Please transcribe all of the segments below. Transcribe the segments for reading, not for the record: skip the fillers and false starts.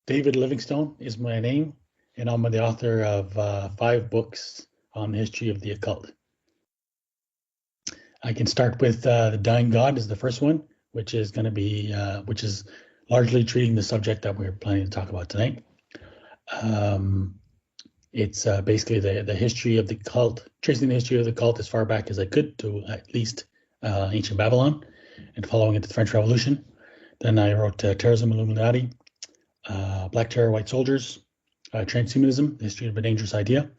David Livingstone is my name, and I'm the author of 5 books on the history of the occult. I can start with The Dying God is the first one, which is going to be, which is largely treating the subject that we're planning to talk about tonight. It's basically the history of the cult, tracing the history of the cult as far back as I could to at least ancient Babylon and following it to the French Revolution. Then I wrote Terrorism, Illuminati, Black Terror, White Soldiers, Transhumanism, the History of a Dangerous Idea,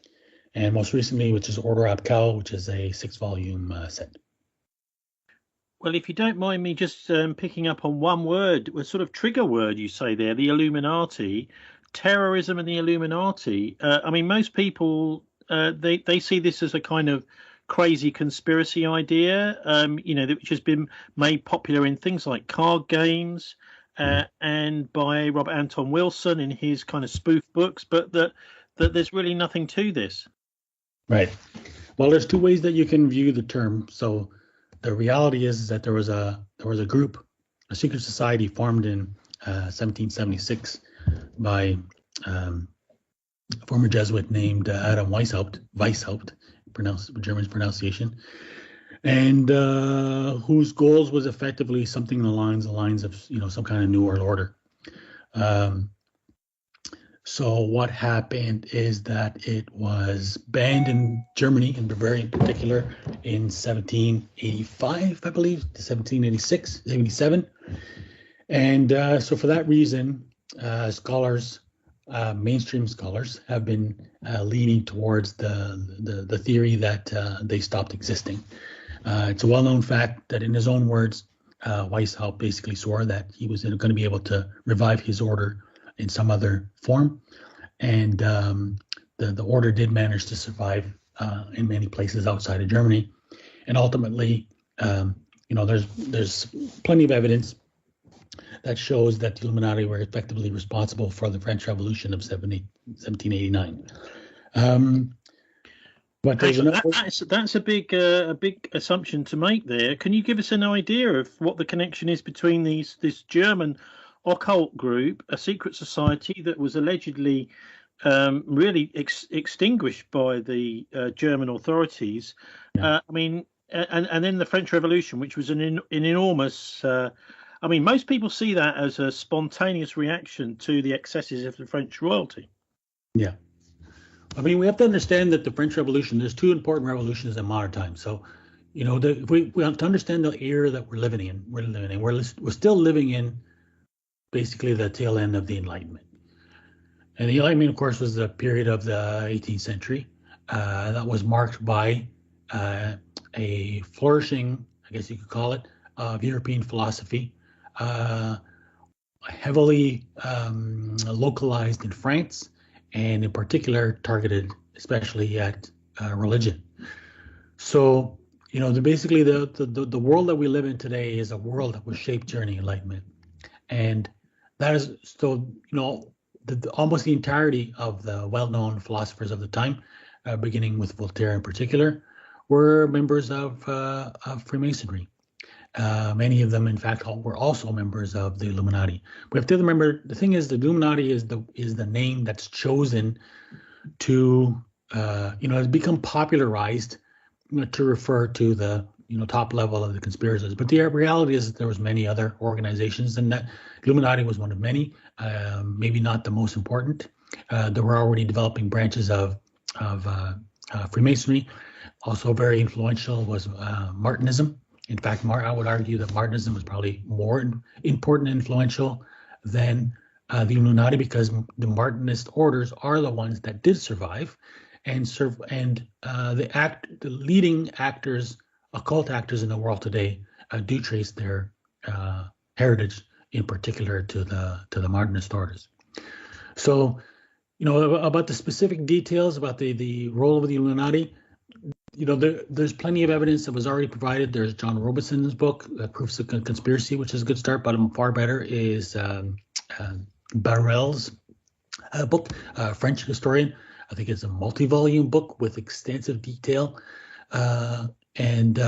and most recently, which is Order Abcal, which is a 6-volume set. Well, if you don't mind me just picking up on one word, a sort of trigger word you say there, the Illuminati, terrorism and the Illuminati. I mean, most people, they see this as a kind of crazy conspiracy idea, which has been made popular in things like card games and by Robert Anton Wilson in his kind of spoof books, but that there's really nothing to this. Right. Well, there's 2 ways that you can view the term. So the reality is that there was a group, a secret society formed in 1776 by a former Jesuit named Adam Weishaupt, German's pronunciation, and whose goals was effectively something along the lines of some kind of New World Order. So what happened is that it was banned in Germany, in Bavaria in particular, in 1785, I believe, 1786, 77. And so for that reason, scholars, mainstream scholars, have been leaning towards the theory that they stopped existing. It's a well-known fact that in his own words, Weishaupt basically swore that he was going to be able to revive his order in some other form, and the order did manage to survive in many places outside of Germany, and ultimately, there's plenty of evidence that shows that the Illuminati were effectively responsible for the French Revolution of 1789. But that's a big assumption to make there. Can you give us an idea of what the connection is between this German occult group, a secret society that was allegedly really extinguished by the German authorities? Yeah. And then the French Revolution, which was an enormous. Most people see that as a spontaneous reaction to the excesses of the French royalty. Yeah. We have to understand that the French Revolution, there's 2 important revolutions in modern times. So, if we have to understand the era that we're living in. We're still living in basically the tail end of the Enlightenment. And the Enlightenment, of course, was the period of the 18th century that was marked by a flourishing, I guess you could call it, of European philosophy, heavily localized in France, and in particular targeted especially at religion. So, basically the world that we live in today is a world that was shaped during the Enlightenment. And that is so, almost the entirety of the well-known philosophers of the time, beginning with Voltaire in particular, were members of Freemasonry. Many of them, in fact, were also members of the Illuminati. We have to remember, the thing is, the Illuminati is the name that's chosen to, has become popularized to refer to the top level of the conspirators. But the reality is that there was many other organizations, and that Illuminati was one of many, maybe not the most important. There were already developing branches of Freemasonry. Also very influential was Martinism. In fact, I would argue that Martinism was probably more important and influential than the Illuminati, because the Martinist orders are the ones that did survive and serve, and the leading actors, occult actors in the world today, do trace their heritage, in particular to the Martinist orders. So, about the specific details about the role of the Illuminati, there's plenty of evidence that was already provided. There's John Robison's book, Proofs of Conspiracy, which is a good start, but far better is Barrel's book, French historian. I think it's a multi-volume book with extensive detail. And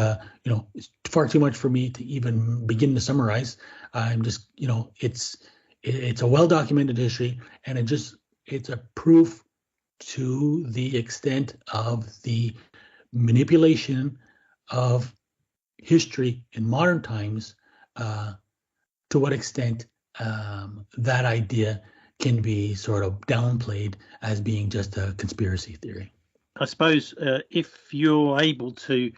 it's far too much for me to even begin to summarize. I'm just, it's it's a well-documented history, and it's a proof to the extent of the manipulation of history in modern times, to what extent that idea can be sort of downplayed as being just a conspiracy theory. I suppose if you're able to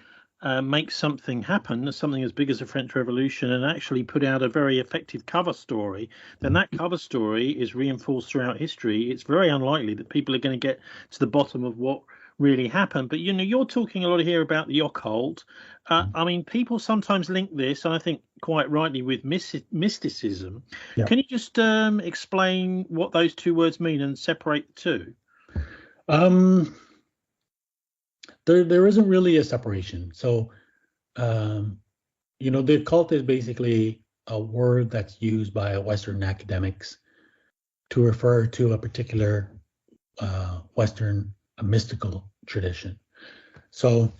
make something happen, something as big as the French Revolution, and actually put out a very effective cover story, then that cover story is reinforced throughout history. It's very unlikely that people are going to get to the bottom of what really happened. But you're talking a lot here about the occult. I mean, people sometimes link this, and I think quite rightly, with mysticism. Yeah. Can you just explain what those two words mean and separate the two? There isn't really a separation. So, the occult is basically a word that's used by Western academics to refer to a particular Western mystical tradition. So,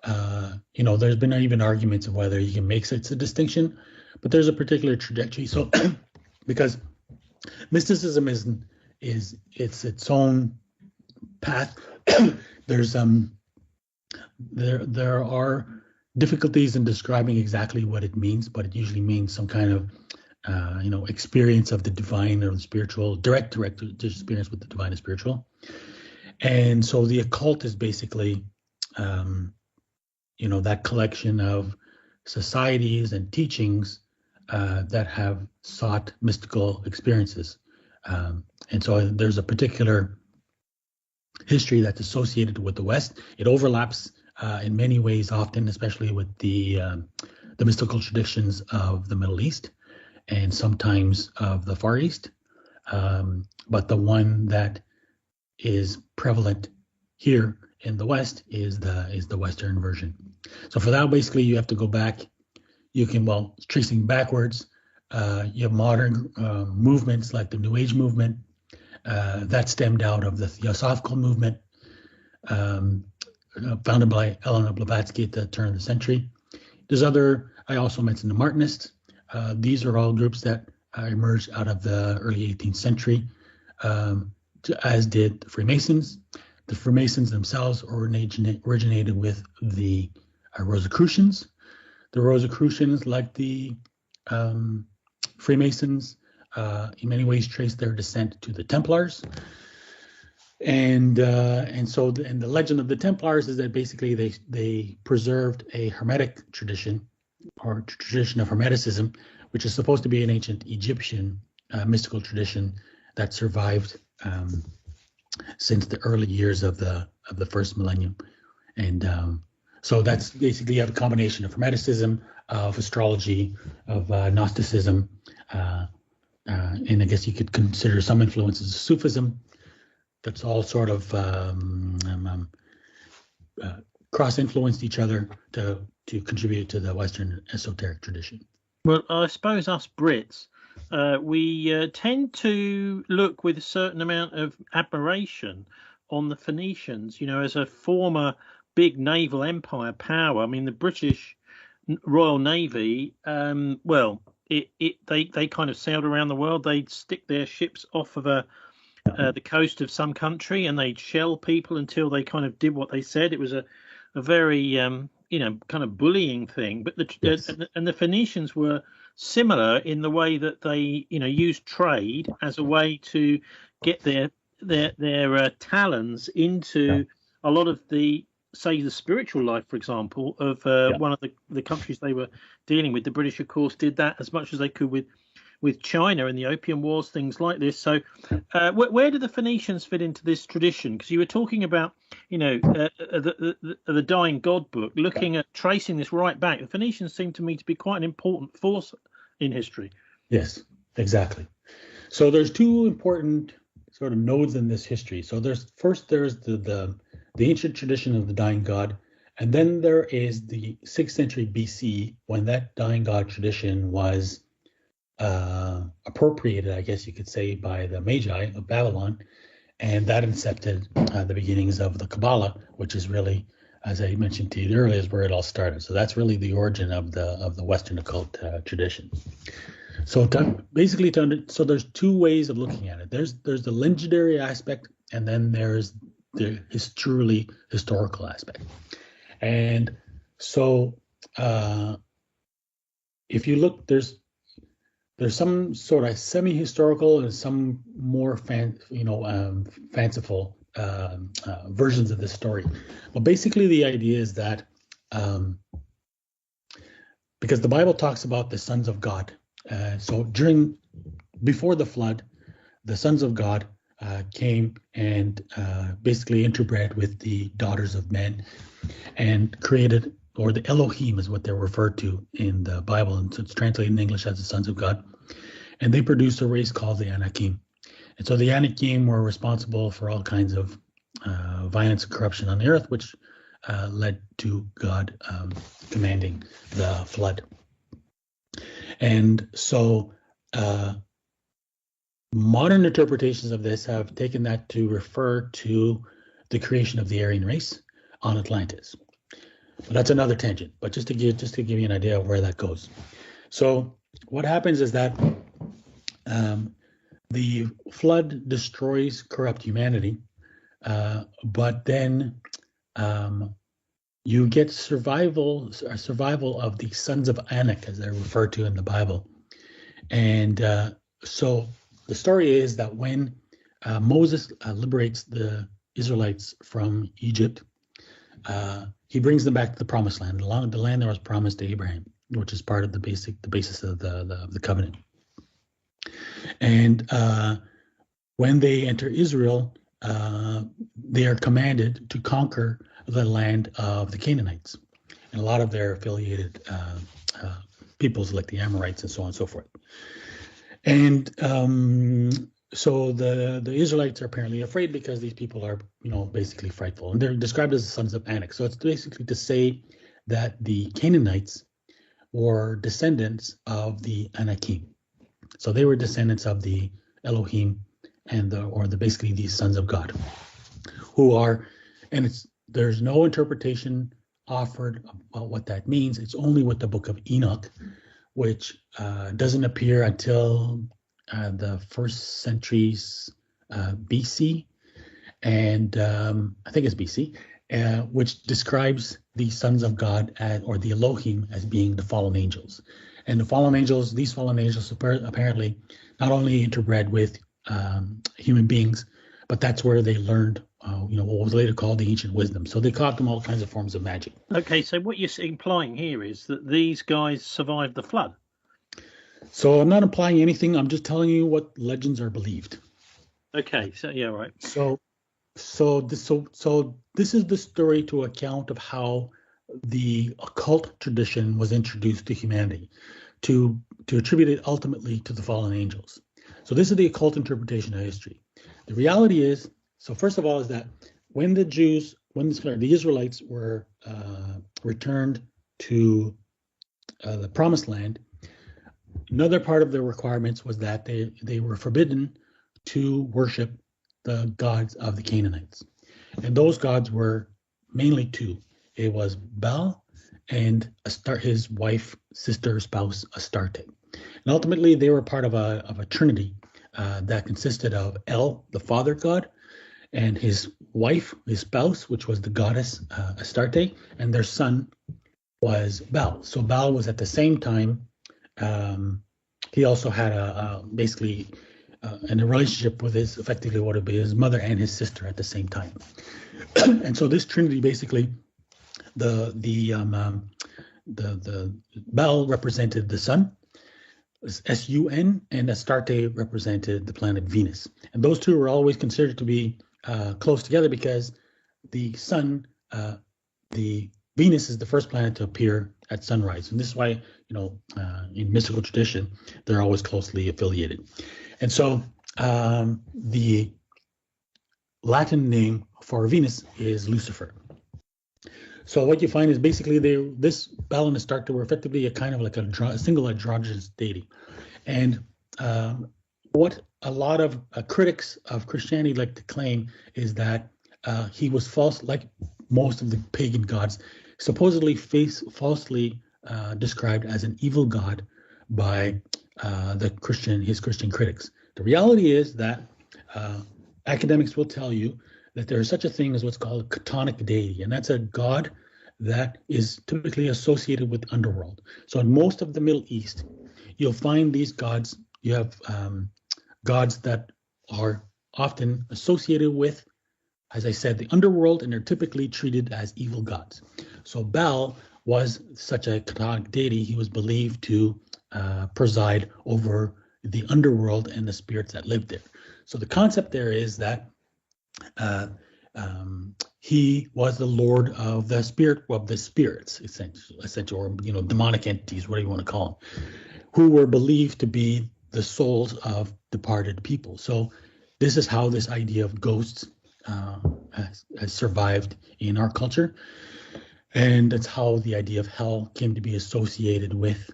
there's been even arguments of whether you can make such a distinction, but there's a particular trajectory. So, because mysticism is its own path, there are difficulties in describing exactly what it means, but it usually means some kind of experience of the divine or the spiritual, direct experience with the divine and spiritual. And so the occult is basically that collection of societies and teachings that have sought mystical experiences. And so there's a particular history that's associated with the West. It overlaps in many ways, often, especially with the mystical traditions of the Middle East and sometimes of the Far East. But the one that is prevalent here in the West is the Western version. So for that, basically, you have to go back. You can, tracing backwards, you have modern movements like the New Age movement that stemmed out of the Theosophical movement, founded by Elena Blavatsky at the turn of the century. I also mentioned the Martinists. These are all groups that emerged out of the early 18th century, as did the Freemasons. The Freemasons themselves originated with the Rosicrucians. The Rosicrucians, like the Freemasons, in many ways trace their descent to the Templars. And so the legend of the Templars is that basically they preserved a Hermetic tradition, or tradition of Hermeticism, which is supposed to be an ancient Egyptian mystical tradition that survived since the early years of the first millennium. And so that's basically, you have a combination of Hermeticism, of astrology, of Gnosticism, and I guess you could consider some influences of Sufism. That's all sort of cross-influenced each other to contribute to the Western esoteric tradition. Well, I suppose us Brits, we tend to look with a certain amount of admiration on the Phoenicians, as a former big naval empire power. I mean, the British Royal Navy, they kind of sailed around the world. They'd stick their ships off of the coast of some country, and they'd shell people until they kind of did what they said. It was a very kind of bullying thing. But the Phoenicians were similar in the way that they used trade as a way to get their talons into a lot of the spiritual life, for example, of one of the countries they were dealing with. The British, of course, did that as much as they could with China and the Opium Wars, things like this. So where do the Phoenicians fit into this tradition? Because you were talking about, the Dying God book, looking at tracing this right back. The Phoenicians seem to me to be quite an important force in history. Yes, exactly. So there's two important sort of nodes in this history. So there's the ancient tradition of the Dying God, and then there is the 6th century BC, when that Dying God tradition was appropriated, I guess you could say, by the Magi of Babylon, and that incepted the beginnings of the Kabbalah, which is really, as I mentioned to you earlier, is where it all started. So that's really the origin of the Western occult tradition. So so there's two ways of looking at it. There's the legendary aspect, and then there's the truly historical aspect. And so if you look, there's some sort of semi-historical and some more fanciful versions of this story. But basically, the idea is that because the Bible talks about the sons of God, so before the flood, the sons of God came and basically interbred with the daughters of men and created, or the Elohim is what they're referred to in the Bible, and so it's translated in English as the sons of God. And they produced a race called the Anakim. And so the Anakim were responsible for all kinds of violence and corruption on the earth, which led to God commanding the flood. And so modern interpretations of this have taken that to refer to the creation of the Aryan race on Atlantis. But that's another tangent, but just to give you an idea of where that goes. So what happens is that the flood destroys corrupt humanity, but then you get survival of the sons of Anak, as they're referred to in the Bible. And so the story is that when Moses liberates the Israelites from Egypt, he brings them back to the promised land, the land that was promised to Abraham, which is part of the basis of the covenant. And when they enter Israel, they are commanded to conquer the land of the Canaanites and a lot of their affiliated peoples like the Amorites and so on and so forth. And so the Israelites are apparently afraid because these people are, basically frightful. And they're described as the sons of Anak. So it's basically to say that the Canaanites were descendants of the Anakim. So they were descendants of the Elohim and basically these sons of God, who are, and there's no interpretation offered about what that means. It's only with the book of Enoch, which doesn't appear until the first centuries BC, and I think it's BC, which describes the sons of God or the Elohim as being the fallen angels. And these fallen angels apparently not only interbred with human beings, but that's where they learned what was later called the ancient wisdom. So they taught them all kinds of forms of magic. Okay, so what you're implying here is that these guys survived the flood. So I'm not implying anything. I'm just telling you what legends are believed. Okay, so yeah, right. So this is the story to account of how the occult tradition was introduced to humanity, to attribute it ultimately to the fallen angels. So this is the occult interpretation of history. The reality is, so first of all, is that when the Israelites were returned to the Promised Land, another part of the requirements was that they were forbidden to worship the gods of the Canaanites. And those gods were mainly two. It was Baal and his wife, sister, spouse, Astarte. And ultimately, they were part of a trinity that consisted of El, the father god, and his wife, his spouse, which was the goddess Astarte, and their son was Baal. So Baal was at the same time, he also had basically in a relationship with effectively what would be his mother and his sister at the same time. And so this trinity, basically, the Baal represented the sun, Sun, and Astarte represented the planet Venus. And those two were always considered to be close together because the sun, the Venus is the first planet to appear at sunrise. And this is why, in mystical tradition, they're always closely affiliated. And so the Latin name for Venus is Lucifer. So what you find is basically this Baal and Astarte were effectively a kind of like a single androgynous deity. And what a lot of critics of Christianity like to claim is that he was false, like most of the pagan gods, supposedly falsely described as an evil god by his Christian critics. The reality is that academics will tell you that there is such a thing as what's called a chthonic deity, and that's a god that is typically associated with underworld. So in most of the Middle East, you'll find these gods. You have gods that are often associated with, as I said, the underworld, and they're typically treated as evil gods. So Baal was such a chthonic deity. He was believed to preside over the underworld and the spirits that lived there. So the concept there is that he was the lord of the spirits, essentially, or demonic entities, whatever you want to call them, who were believed to be the souls of departed people. So this is how this idea of ghosts has survived in our culture, and that's how the idea of hell came to be associated with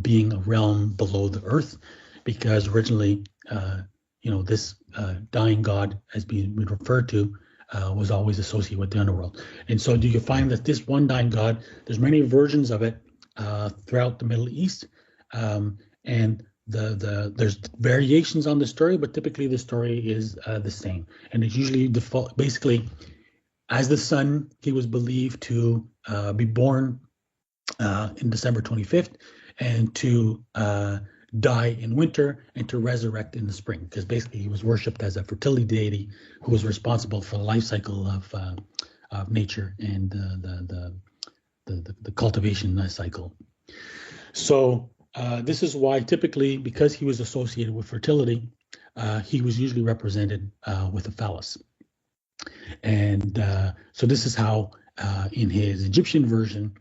being a realm below the earth, because originally, this dying god, as being referred to, was always associated with the underworld. And so do you find that this one dying god, there's many versions of it throughout the Middle East, and there's variations on the story, but typically the story is the same. And it's usually basically, as the son, he was believed to be born in December 25th, and to die in winter, and to resurrect in the spring, because basically he was worshipped as a fertility deity who was responsible for the life cycle of nature and the cultivation cycle. So this is why typically, because he was associated with fertility, he was usually represented with a phallus. And so this is how in his Egyptian version,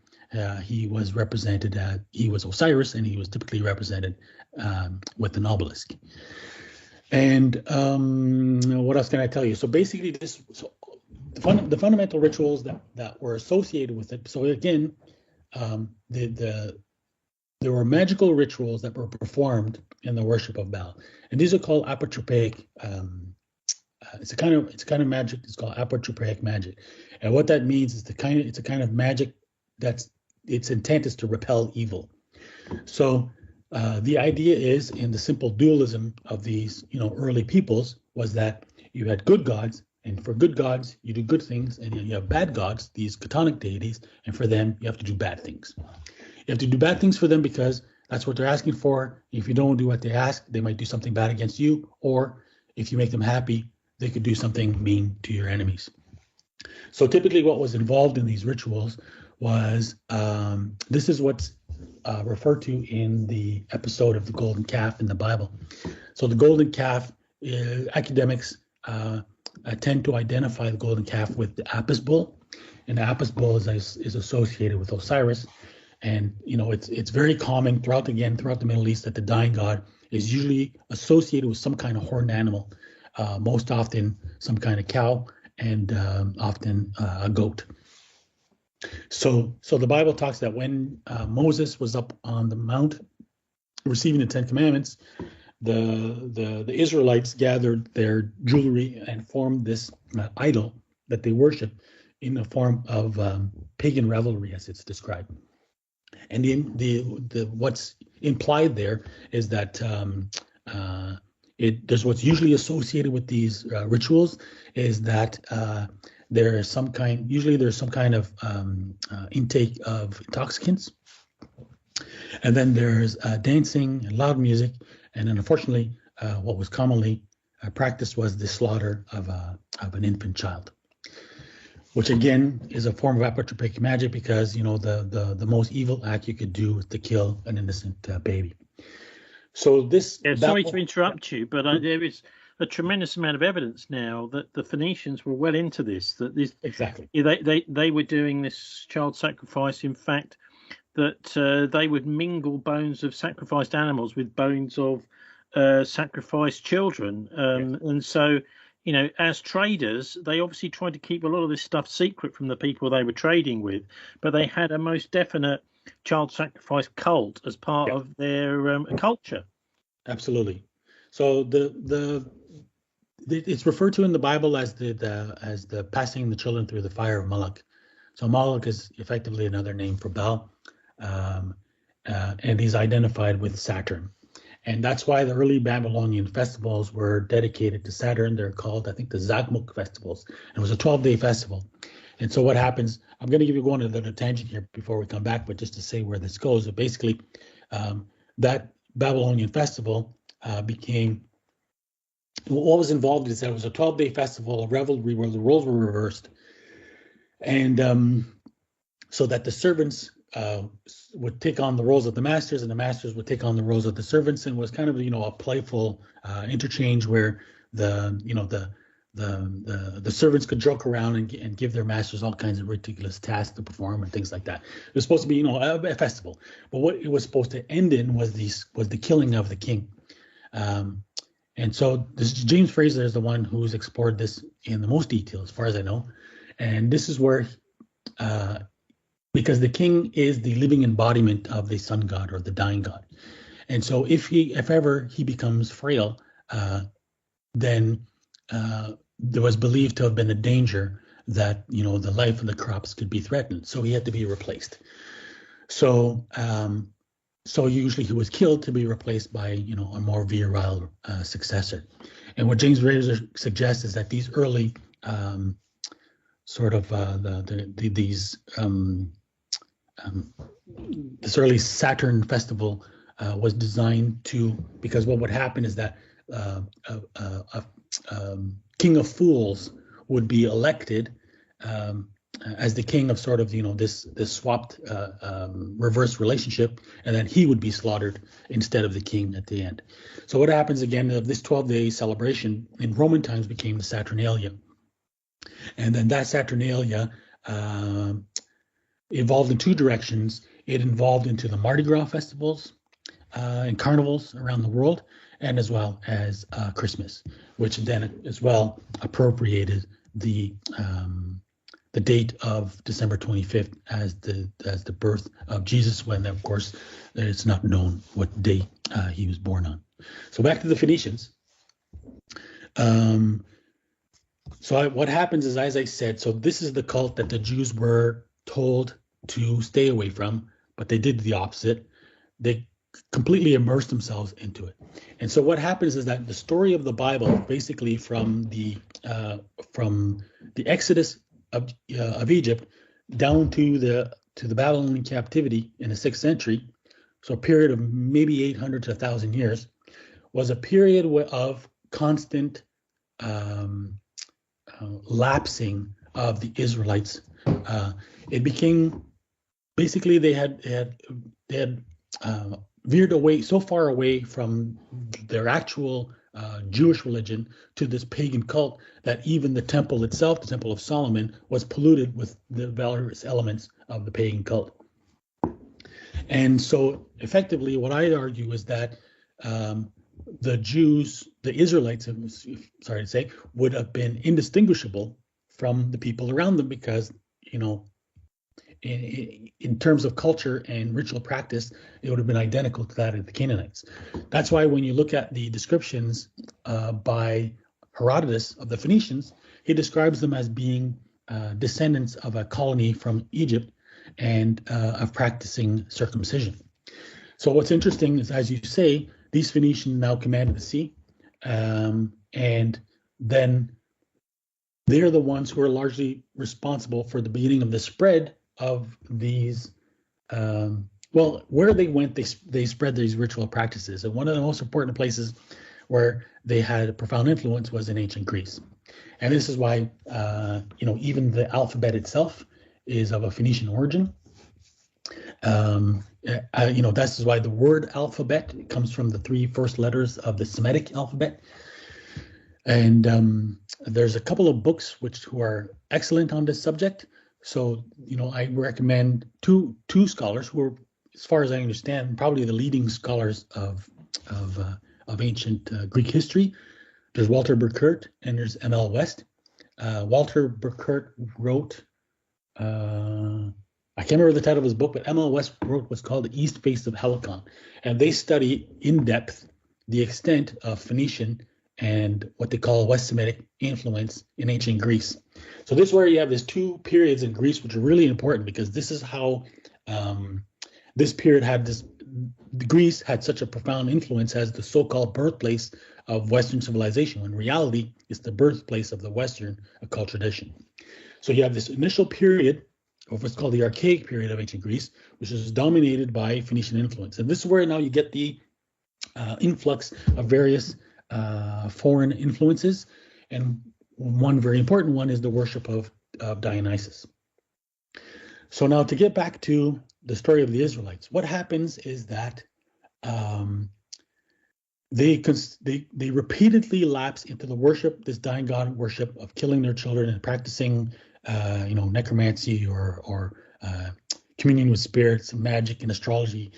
he was represented he was Osiris, and he was typically represented with an obelisk. And what else can I tell you? So basically, the fundamental rituals that were associated with it. So again, there were magical rituals that were performed in the worship of Baal, and these are called apotropaic. It's a kind of magic. It's called apotropaic magic, and what that means is it's a kind of magic that's its intent is to repel evil. So the idea is, in the simple dualism of these early peoples, was that you had good gods, and for good gods you do good things, and you have bad gods, these chthonic deities, and for them you have to do bad things. You have to do bad things for them because that's what they're asking for. If you don't do what they ask, they might do something bad against you, or if you make them happy, they could do something mean to your enemies. So typically what was involved in these rituals was, this is what's referred to in the episode of the golden calf in the Bible. So the golden calf, academics tend to identify the golden calf with the Apis bull, and the Apis bull is associated with Osiris. And it's very common throughout the Middle East that the dying god is usually associated with some kind of horned animal, most often some kind of cow, and often a goat. So the Bible talks that when Moses was up on the mount receiving the Ten Commandments, the Israelites gathered their jewelry and formed this idol that they worship in the form of pagan revelry, as it's described. And what's implied there is that there's what's usually associated with these rituals is that there's some kind of intake of intoxicants, and then there's dancing and loud music, and then unfortunately, what was commonly practiced was the slaughter of an infant child, which again is a form of apotropaic magic, because the most evil act you could do is to kill an innocent baby. So this. Yeah, sorry to interrupt you, but there is a tremendous amount of evidence now that the Phoenicians were well into this. That this exactly they were doing this child sacrifice. In fact, that they would mingle bones of sacrificed animals with bones of sacrificed children, and so. As traders, they obviously tried to keep a lot of this stuff secret from the people they were trading with, but they had a most definite child sacrifice cult as part of their culture. Absolutely. So it's referred to in the Bible as the passing the children through the fire of Moloch. So Moloch is effectively another name for Baal, and he's identified with Saturn. And that's why the early Babylonian festivals were dedicated to Saturn. They're called, I think, the Zagmuk festivals. And it was a 12-day festival. And so what happens, I'm going to give you one of the tangent here before we come back, but just to say where this goes, but basically that Babylonian festival became, what was involved is that it was a 12-day festival, a revelry where the roles were reversed. And so that the servants would take on the roles of the masters, and the masters would take on the roles of the servants, and was kind of a playful interchange where the servants could joke around and give their masters all kinds of ridiculous tasks to perform and things like that. It was supposed to be a festival, but what it was supposed to end in was the killing of the king. And so James Fraser is the one who's explored this in the most detail, as far as I know. And this is where because the king is the living embodiment of the sun god or the dying god. And so if ever he becomes frail, then there was believed to have been a danger that, the life of the crops could be threatened. So he had to be replaced. So usually he was killed to be replaced by, a more virile successor. And what James Fraser suggests is that these early this early Saturn festival was designed because what would happen is that king of fools would be elected as the king of sort of this swapped reverse relationship, and then he would be slaughtered instead of the king at the end. So what happens again, this 12-day celebration in Roman times became the Saturnalia, and then that Saturnalia evolved in two directions. It evolved into the Mardi Gras festivals and carnivals around the world, and as well as Christmas, which then as well appropriated the date of December 25th as the birth of Jesus, when of course it's not known what day he was born on. So back to the Phoenicians. What happens is, as I said, so this is the cult that the Jews were told to stay away from, but they did the opposite. They completely immersed themselves into it. And so what happens is that the story of the Bible, basically from the Exodus of Egypt down to the Babylonian captivity in the 6th century, so a period of maybe 800 to 1,000 years, was a period of constant lapsing of the Israelites. It became basically they had veered away so far away from their actual Jewish religion to this pagan cult that even the temple itself, the Temple of Solomon, was polluted with the various elements of the pagan cult. And so effectively what I argue is that the Jews, the Israelites, sorry to say, would have been indistinguishable from the people around them because, in terms of culture and ritual practice, it would have been identical to that of the Canaanites. That's why when you look at the descriptions by Herodotus of the Phoenicians, he describes them as being descendants of a colony from Egypt and of practicing circumcision. So what's interesting is, as you say, these Phoenicians now commanded the sea, and then they're the ones who are largely responsible for the beginning of the spread of these. Where they went, they spread these ritual practices, and one of the most important places where they had a profound influence was in ancient Greece. And this is why, even the alphabet itself is of a Phoenician origin. This is why the word alphabet comes from the 3 first letters of the Semitic alphabet. And there's a couple of books who are excellent on this subject. So, I recommend two scholars who are, as far as I understand, probably the leading scholars of ancient Greek history. There's Walter Burkert and there's M.L. West. Walter Burkert wrote, I can't remember the title of his book, but M.L. West wrote what's called the East Face of Helicon. And they study in depth the extent of Phoenician and what they call West Semitic influence in ancient Greece. So this is where you have these 2 periods in Greece, which are really important because this is how This period had this. Greece had such a profound influence as the so-called birthplace of Western civilization, when in reality it's the birthplace of the Western occult tradition. So you have this initial period of what's called the Archaic period of ancient Greece, which is dominated by Phoenician influence. And this is where now you get the influx of various foreign influences. And one very important one is the worship of Dionysus. So now to get back to the story of the Israelites, what happens is that they repeatedly lapse into the worship, this dying god worship of killing their children and practicing, necromancy or communion with spirits, and magic and astrology,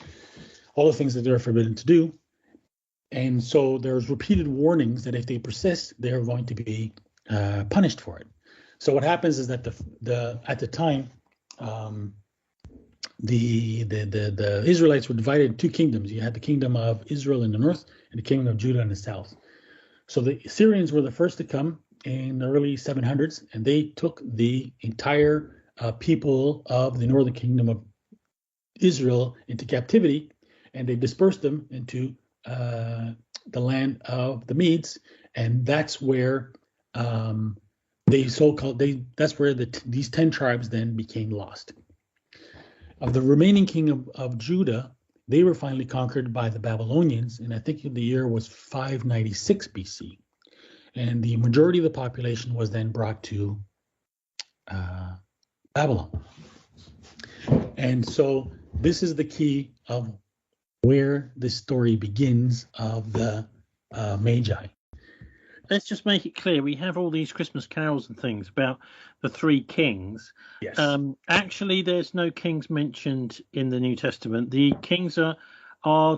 all the things that they're forbidden to do. And so there's repeated warnings that if they persist, they're going to be punished for it. So what happens is that at the time, the Israelites were divided in two kingdoms. You had the kingdom of Israel in the north and the kingdom of Judah in the south. So the Assyrians were the first to come in the early 700s, and they took the entire people of the northern kingdom of Israel into captivity, and they dispersed them into the land of the Medes, and that's where these 10 tribes then became lost. Of the remaining kingdom of Judah, they were finally conquered by the Babylonians, and I think the year was 596 BC. And the majority of the population was then brought to Babylon. And so this is the key of where the story begins of the Magi. Let's just make it clear. We have all these Christmas carols and things about the three kings. Yes. Actually, there's no kings mentioned in the New Testament. The kings are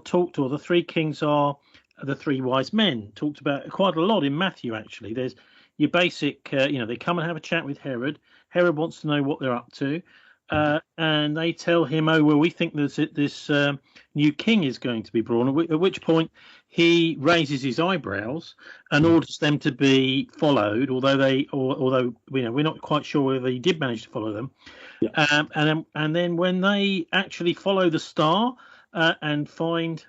talked, or the three kings are the three wise men, talked about quite a lot in Matthew, actually. There's your basic, they come and have a chat with Herod. Herod wants to know what they're up to. And they tell him, oh, well, we think this new king is going to be born, at which point he raises his eyebrows and orders them to be followed, although we're not quite sure whether he did manage to follow them. Yeah. And then when they actually follow the star and find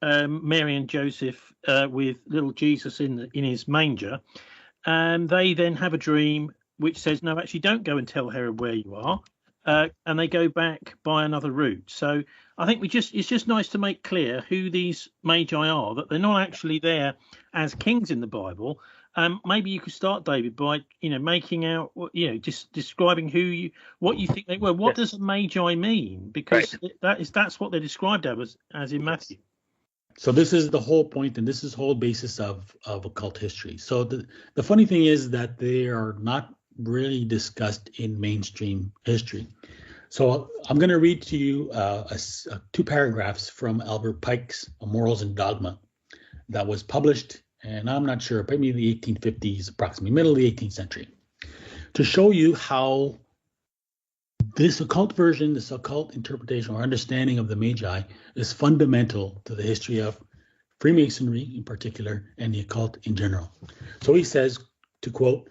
Mary and Joseph with little Jesus in his manger, and they then have a dream which says, no, actually don't go and tell Herod where you are. And they go back by another route. So I think it's just nice to make clear who these Magi are, that they're not actually there as kings in the Bible. Maybe you could start, David, by making out, just describing what you think they were. What does a Magi mean? Because that's what they're described as in Matthew. So this is the whole point, and this is the whole basis of occult history. So the funny thing is that they are not really discussed in mainstream history. So I'm going to read to you two paragraphs from Albert Pike's Morals and Dogma that was published, and I'm not sure, maybe in the 1850s, approximately middle of the 18th century, to show you how this occult version, this occult interpretation or understanding of the Magi is fundamental to the history of Freemasonry in particular and the occult in general. So he says, to quote,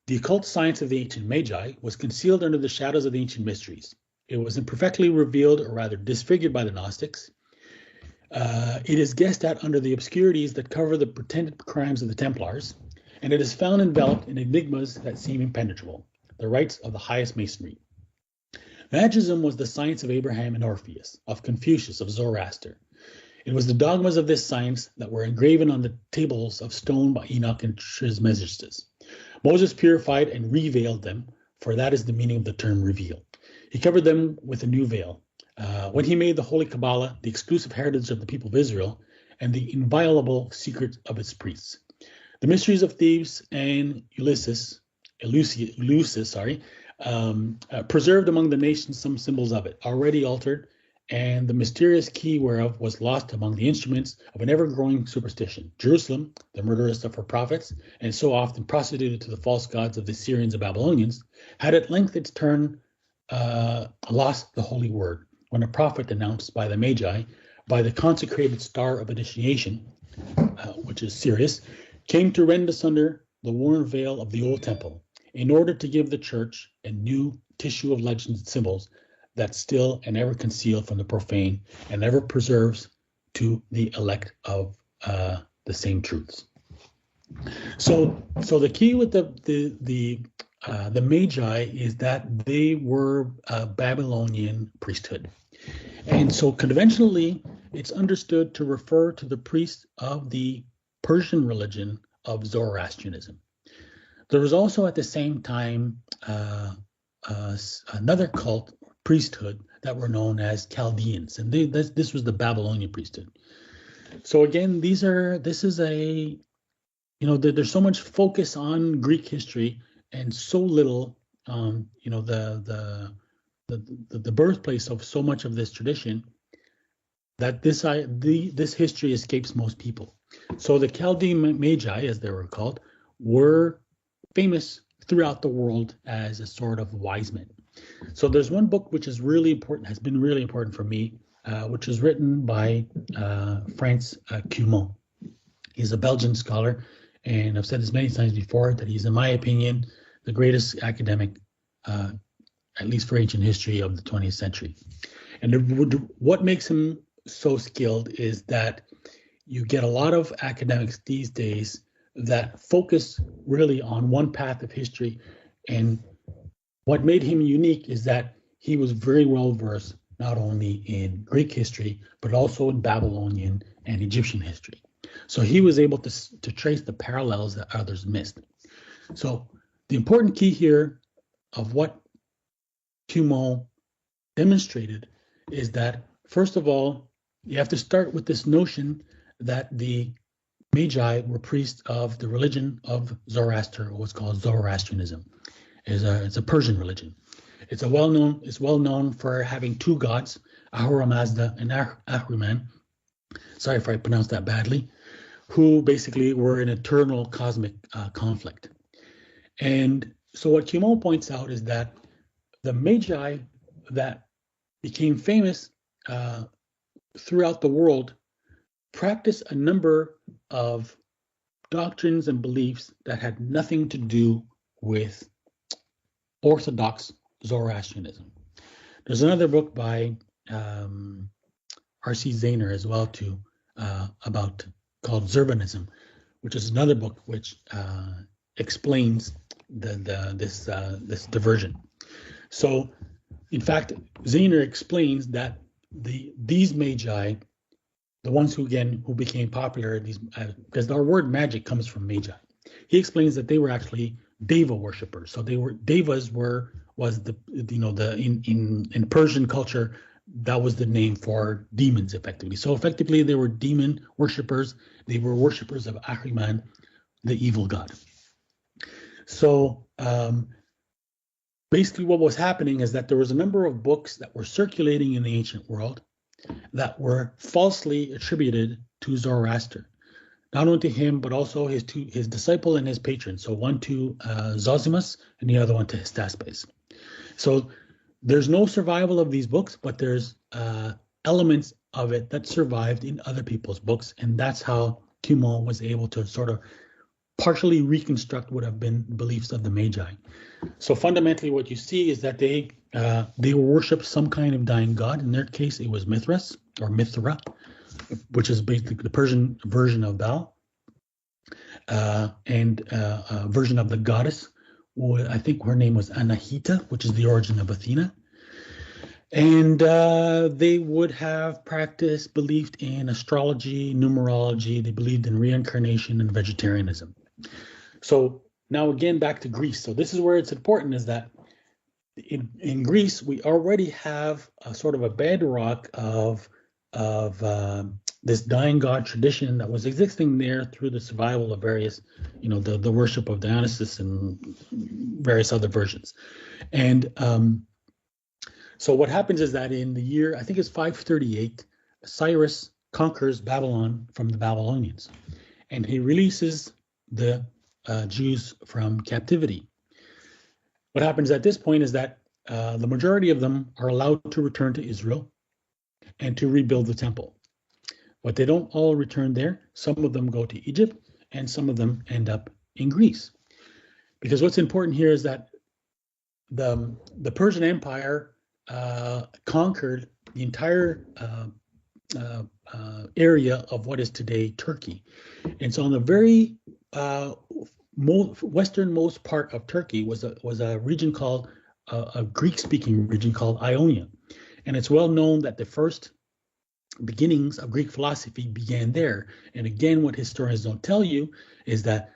"The occult science of the ancient Magi was concealed under the shadows of the ancient mysteries. It was imperfectly revealed, or rather disfigured by the Gnostics. It is guessed at under the obscurities that cover the pretended crimes of the Templars, and it is found enveloped in enigmas that seem impenetrable, the rites of the highest Masonry. Magism was the science of Abraham and Orpheus, of Confucius, of Zoroaster. It was the dogmas of this science that were engraven on the tables of stone by Enoch and Trismegistus. Moses purified and revealed them, for that is the meaning of the term reveal. He covered them with a new veil. When he made the Holy Kabbalah the exclusive heritage of the people of Israel and the inviolable secret of its priests. The mysteries of Thebes and Eleusis, preserved among the nations some symbols of it, already altered, and the mysterious key whereof was lost among the instruments of an ever-growing superstition. Jerusalem, the murderess of her prophets, and so often prostituted to the false gods of the Syrians and Babylonians, had at length its turn lost the holy word, when a prophet announced by the Magi, by the consecrated star of initiation, which is Sirius, came to rend asunder the worn veil of the old temple, in order to give the church a new tissue of legends and symbols that's still and ever concealed from the profane, and ever preserves to the elect of the same truths. So the key with the Magi is that they were a Babylonian priesthood. And so conventionally, it's understood to refer to the priests of the Persian religion of Zoroastrianism. There was also at the same time another cult, priesthood, that were known as Chaldeans, and this was the Babylonian priesthood. So again, there's so much focus on Greek history and so little, the birthplace of so much of this tradition, that this history escapes most people. So the Chaldean Magi, as they were called, were famous throughout the world as a sort of wise men. So there's one book which is really important, has been really important for me, which was written by Frans Cumont. He's a Belgian scholar, and I've said this many times before, that he's, in my opinion, the greatest academic, at least for ancient history, of the 20th century. And what makes him so skilled is that you get a lot of academics these days that focus really on one path of history. And what made him unique is that he was very well versed not only in Greek history, but also in Babylonian and Egyptian history. So he was able to trace the parallels that others missed. So the important key here of what Cumont demonstrated is that, first of all, you have to start with this notion that the Magi were priests of the religion of Zoroaster, or what's called Zoroastrianism. It's a Persian religion. It's well known for having two gods, Ahura Mazda and Ahriman. Sorry if I pronounced that badly. Who basically were in eternal cosmic conflict. And so what Cumont points out is that the Magi that became famous throughout the world practiced a number of doctrines and beliefs that had nothing to do with Orthodox Zoroastrianism. There's another book by R.C. Zahner as well too, called Zurbanism, which is another book which explains this diversion. So, in fact, Zahner explains that these Magi, the ones who became popular, because our word magic comes from Magi. He explains that they were actually Deva worshippers. So Devas in Persian culture, that was the name for demons, effectively. So effectively, they were demon worshippers. They were worshippers of Ahriman, the evil god. So basically what was happening is that there was a number of books that were circulating in the ancient world that were falsely attributed to Zoroaster, not only to him, but also his disciple and his patron. So one to Zosimus and the other one to Hystaspes. So there's no survival of these books, but there's elements of it that survived in other people's books. And that's how Cumont was able to sort of partially reconstruct what have been beliefs of the Magi. So fundamentally, what you see is that they worship some kind of dying god. In their case, it was Mithras or Mithra, which is basically the Persian version of Baal, and a version of the goddess. I think her name was Anahita, which is the origin of Athena. And they would have believed in astrology, numerology. They believed in reincarnation and vegetarianism. So now again, back to Greece. So this is where it's important, is that in Greece, we already have a sort of a bedrock of this dying god tradition that was existing there through the survival of various, the worship of Dionysus and various other versions. And so what happens is that in the year, I think it's 538, Cyrus conquers Babylon from the Babylonians, and he releases the Jews from captivity. What happens at this point is that the majority of them are allowed to return to Israel and to rebuild the temple. But they don't all return there. Some of them go to Egypt, and some of them end up in Greece. Because what's important here is that the Persian Empire conquered the entire area of what is today Turkey. And so on the very westernmost part of Turkey was a region called a Greek-speaking region called Ionia. And it's well known that the first beginnings of Greek philosophy began there. And again, what historians don't tell you is that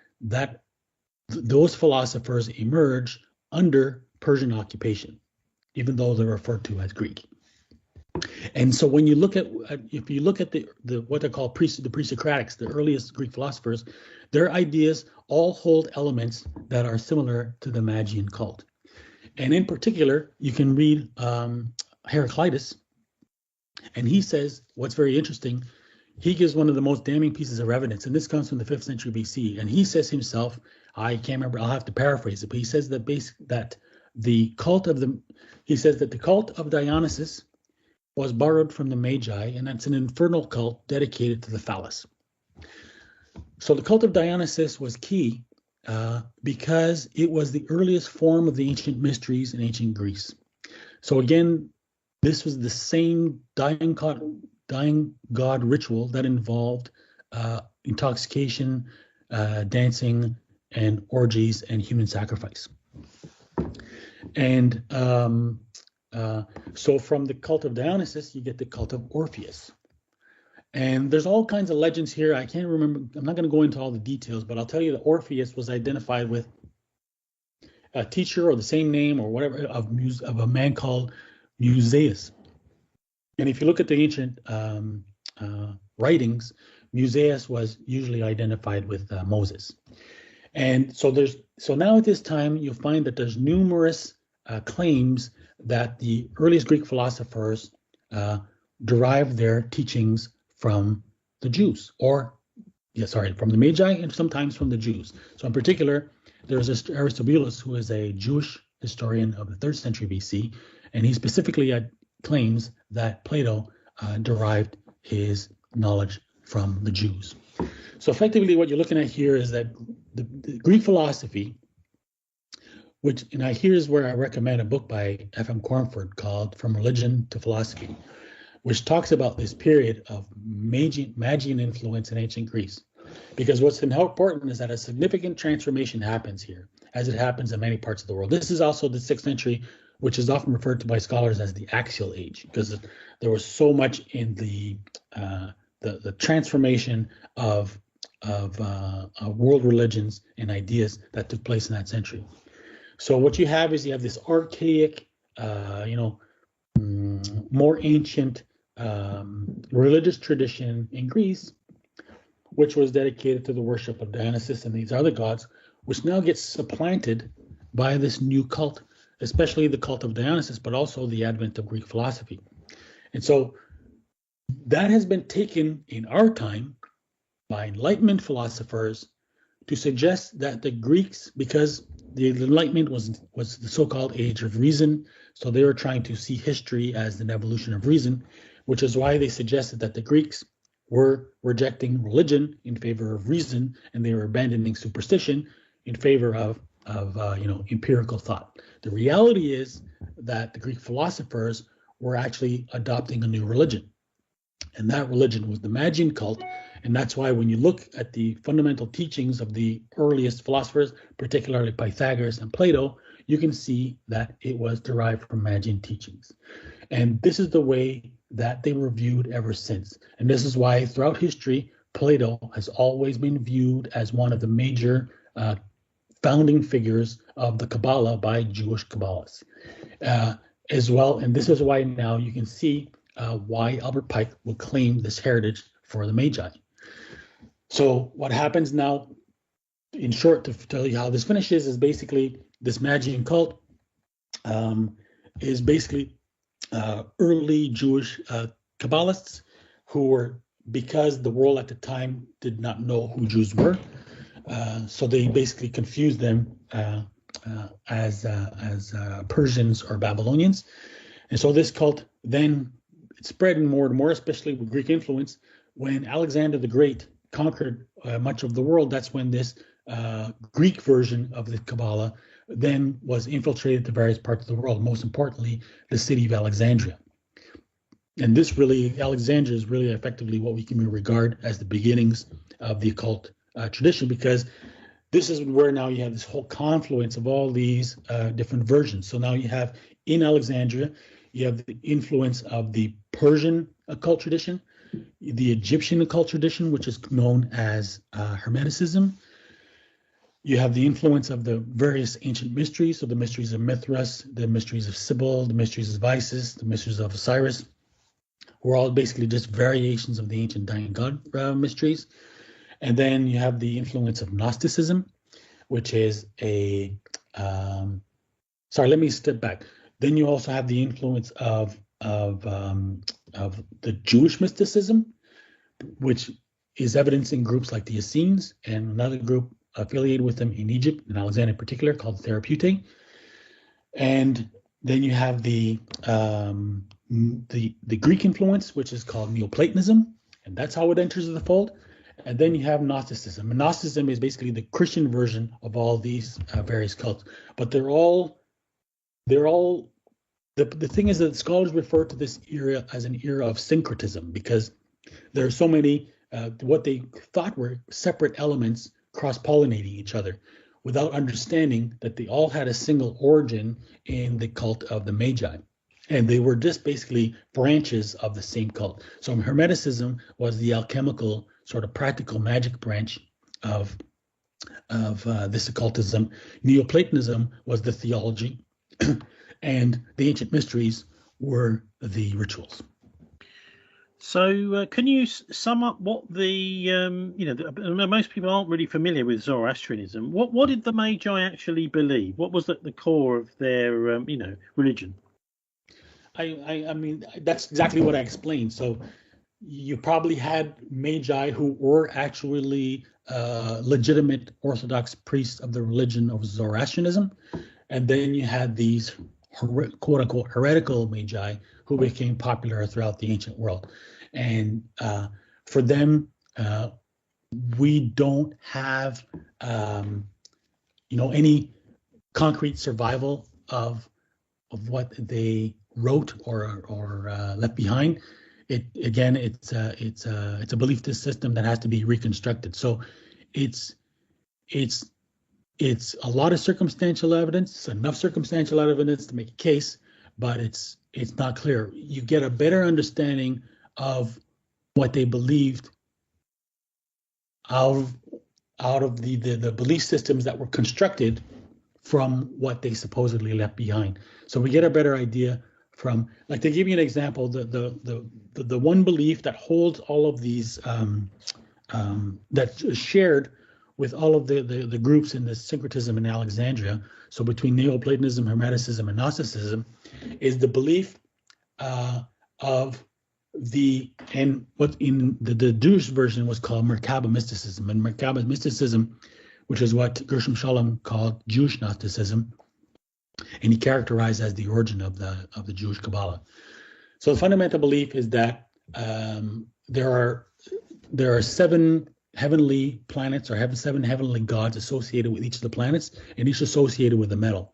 those philosophers emerged under Persian occupation, even though they're referred to as Greek. And so when you look at, if you look at the what they call the pre-Socratics, the earliest Greek philosophers, their ideas all hold elements that are similar to the Magian cult. And in particular, you can read Heraclitus, and he says what's very interesting. He gives one of the most damning pieces of evidence, and this comes from the 5th century BC. And he says himself, I can't remember, I'll have to paraphrase it, but he says that the cult of Dionysus was borrowed from the Magi, and that's an infernal cult dedicated to the phallus. So the cult of Dionysus was key because it was the earliest form of the ancient mysteries in ancient Greece. So again, this was the same dying god ritual that involved intoxication, dancing, and orgies and human sacrifice. And so from the cult of Dionysus, you get the cult of Orpheus. And there's all kinds of legends here. I can't remember. I'm not going to go into all the details, but I'll tell you that Orpheus was identified with a teacher or the same name or whatever of a man called Musaeus. And if you look at the ancient writings, Musaeus was usually identified with Moses. And so now at this time, you'll find that there's numerous claims that the earliest Greek philosophers derived their teachings from the Jews, from the Magi and sometimes from the Jews. So in particular, there's Aristobulus, who is a Jewish historian of the 3rd century BC, and he specifically claims that Plato derived his knowledge from the Jews. So effectively what you're looking at here is that the Greek philosophy, here's where I recommend a book by F.M. Cornford called From Religion to Philosophy, which talks about this period of Magian influence in ancient Greece. Because what's important is that a significant transformation happens here, as it happens in many parts of the world. This is also the 6th century, which is often referred to by scholars as the axial age, because there was so much in the transformation of world religions and ideas that took place in that century. So what you have is this archaic, more ancient religious tradition in Greece, which was dedicated to the worship of Dionysus and these other gods, which now gets supplanted by this new cult, especially the cult of Dionysus, but also the advent of Greek philosophy. And so that has been taken in our time by Enlightenment philosophers to suggest that the Greeks, because the Enlightenment was the so-called age of reason, so they were trying to see history as an evolution of reason, which is why they suggested that the Greeks were rejecting religion in favor of reason, and they were abandoning superstition in favor of empirical thought. The reality is that the Greek philosophers were actually adopting a new religion, and that religion was the Magian cult. And that's why when you look at the fundamental teachings of the earliest philosophers, particularly Pythagoras and Plato, you can see that it was derived from Magian teachings. And this is the way that they were viewed ever since. And this is why throughout history, Plato has always been viewed as one of the major founding figures of the Kabbalah by Jewish Kabbalists as well. And this is why now you can see why Albert Pike will claim this heritage for the Magi. So what happens now, in short, to tell you how this finishes, is basically this Magian cult is basically early Jewish Kabbalists who were, because the world at the time did not know who Jews were, so they basically confused them as Persians or Babylonians. And so this cult then spread more and more, especially with Greek influence. When Alexander the Great conquered much of the world, that's when this Greek version of the Kabbalah then was infiltrated to various parts of the world, most importantly, the city of Alexandria. And this really, Alexandria is really effectively what we can regard as the beginnings of the occult tradition, because this is where now you have this whole confluence of all these different versions. So now you have in Alexandria, you have the influence of the Persian occult tradition, the Egyptian occult tradition, which is known as Hermeticism. You have the influence of the various ancient mysteries, so the mysteries of Mithras, the mysteries of Sibyl, the mysteries of Isis, the mysteries of Osiris, were all basically just variations of the ancient dying god mysteries. And then you have the influence of Gnosticism, which is sorry, let me step back. Then you also have the influence of the Jewish mysticism, which is evidenced in groups like the Essenes and another group affiliated with them in Egypt, in Alexandria in particular, called the Therapeutae. And then you have the Greek influence, which is called Neoplatonism, and that's how it enters the fold. And then you have Gnosticism. And Gnosticism is basically the Christian version of all these various cults. But they're all the thing is that scholars refer to this era as an era of syncretism, because there are so many what they thought were separate elements cross-pollinating each other, without understanding that they all had a single origin in the cult of the Magi. And they were just basically branches of the same cult. So Hermeticism was the alchemical, sort of practical magic branch of this occultism. Neoplatonism was the theology, and the ancient mysteries were the rituals. So can you sum up what most people aren't really familiar with Zoroastrianism. What did the Magi actually believe? What was the core of their religion? I mean, that's exactly what I explained. So you probably had Magi who were actually legitimate Orthodox priests of the religion of Zoroastrianism. And then you had these quote unquote heretical Magi who became popular throughout the ancient world. And for them, we don't have, any concrete survival of what they wrote or left behind. It's a belief system that has to be reconstructed. So it's a lot of circumstantial evidence, enough circumstantial evidence to make a case, but it's not clear. You get a better understanding of what they believed out of the belief systems that were constructed from what they supposedly left behind. So we get a better idea from, like, to give you an example, the one belief that holds all of these that's shared with all of the groups in the syncretism in Alexandria, so between Neoplatonism, Hermeticism, and Gnosticism, is the belief of what in the Jewish version was called Merkaba mysticism. And Merkaba mysticism, which is what Gershom Scholem called Jewish Gnosticism, and he characterized as the origin of the Jewish Kabbalah. So the fundamental belief is that there are 7 heavenly planets, or 7 heavenly gods associated with each of the planets, and each associated with a metal.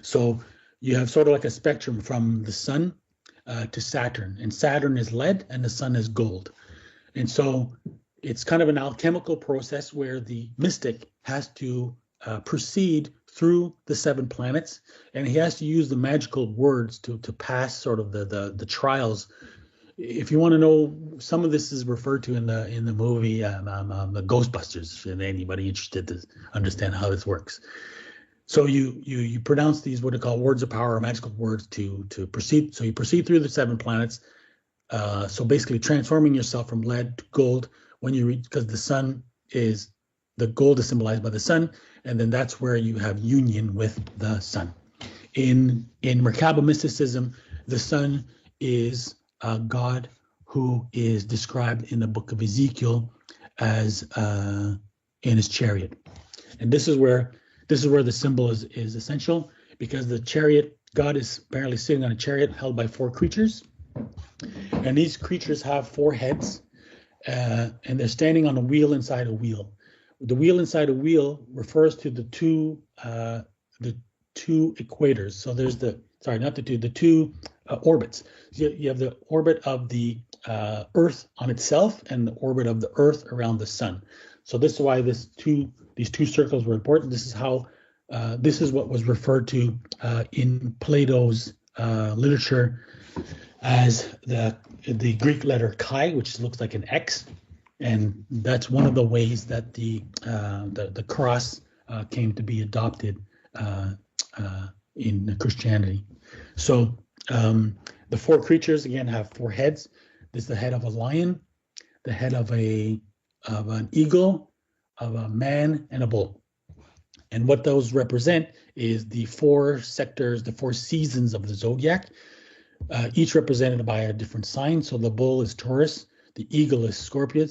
So you have sort of like a spectrum from the sun to Saturn, and Saturn is lead and the sun is gold. And so it's kind of an alchemical process where the mystic has to proceed through the 7 planets, and he has to use the magical words to pass sort of the trials. If you want to know, some of this is referred to in the movie the Ghostbusters, and anybody interested to understand how this works. So you pronounce these what are called words of power, or magical words to proceed. So you proceed through the 7 planets. So basically transforming yourself from lead to gold when you reach, because the gold is symbolized by the sun, and then that's where you have union with the sun. In Merkaba mysticism, the sun is a god who is described in the book of Ezekiel as in his chariot, and this is where the symbol is essential, because the chariot, God is apparently sitting on a chariot held by 4 creatures, and these creatures have 4 heads, and they're standing on a wheel inside a wheel. the wheel inside a wheel refers to the two equators. So there's the two orbits. So you have the orbit of the Earth on itself and the orbit of the Earth around the sun. So this is why these two circles were important. This is how this is what was referred to in Plato's literature as the Greek letter chi, which looks like an X, and that's one of the ways that the cross came to be adopted in Christianity. So the four creatures again have four heads. This is the head of a lion, the head of an eagle, of a man, and a bull. And what those represent is the four sectors, the four seasons of the zodiac, each represented by a different sign. So the bull is Taurus, the eagle is Scorpio,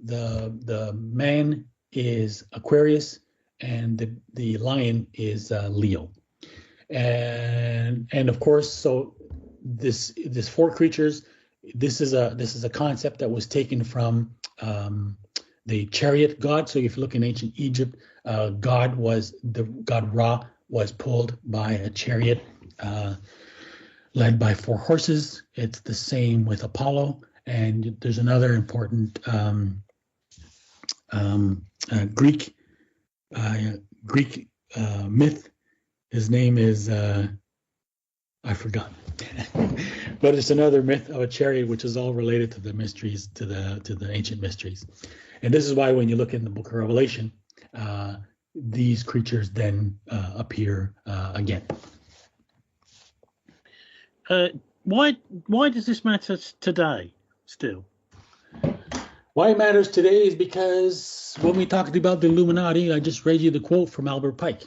the man is Aquarius, and the lion is Leo. And of course, so this four creatures, this is a concept that was taken from the chariot god. So if you look in ancient Egypt, god Ra was pulled by a chariot led by four horses. It's the same with Apollo. And there's another important Greek myth. His name is I forgot, but it's another myth of a chariot, which is all related to the mysteries, to the ancient mysteries. And this is why when you look in the Book of Revelation, these creatures then appear again. Why does this matter today still? Why it matters today is because when we talked about the Illuminati, I just read you the quote from Albert Pike.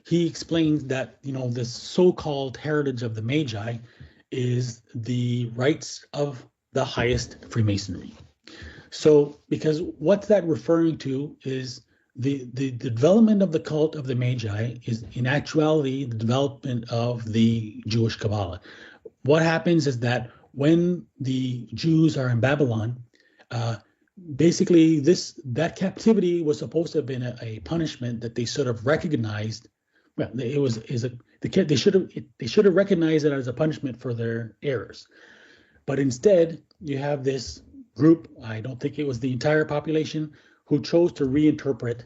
He explains that, this so-called heritage of the Magi is the rites of the highest Freemasonry. So, because what's that referring to is the development of the cult of the Magi is in actuality the development of the Jewish Kabbalah. What happens is that when the Jews are in Babylon, basically that captivity was supposed to have been a punishment that they sort of recognized. Well, they should have recognized it as a punishment for their errors, but instead you have this group. I don't think it was the entire population who chose to reinterpret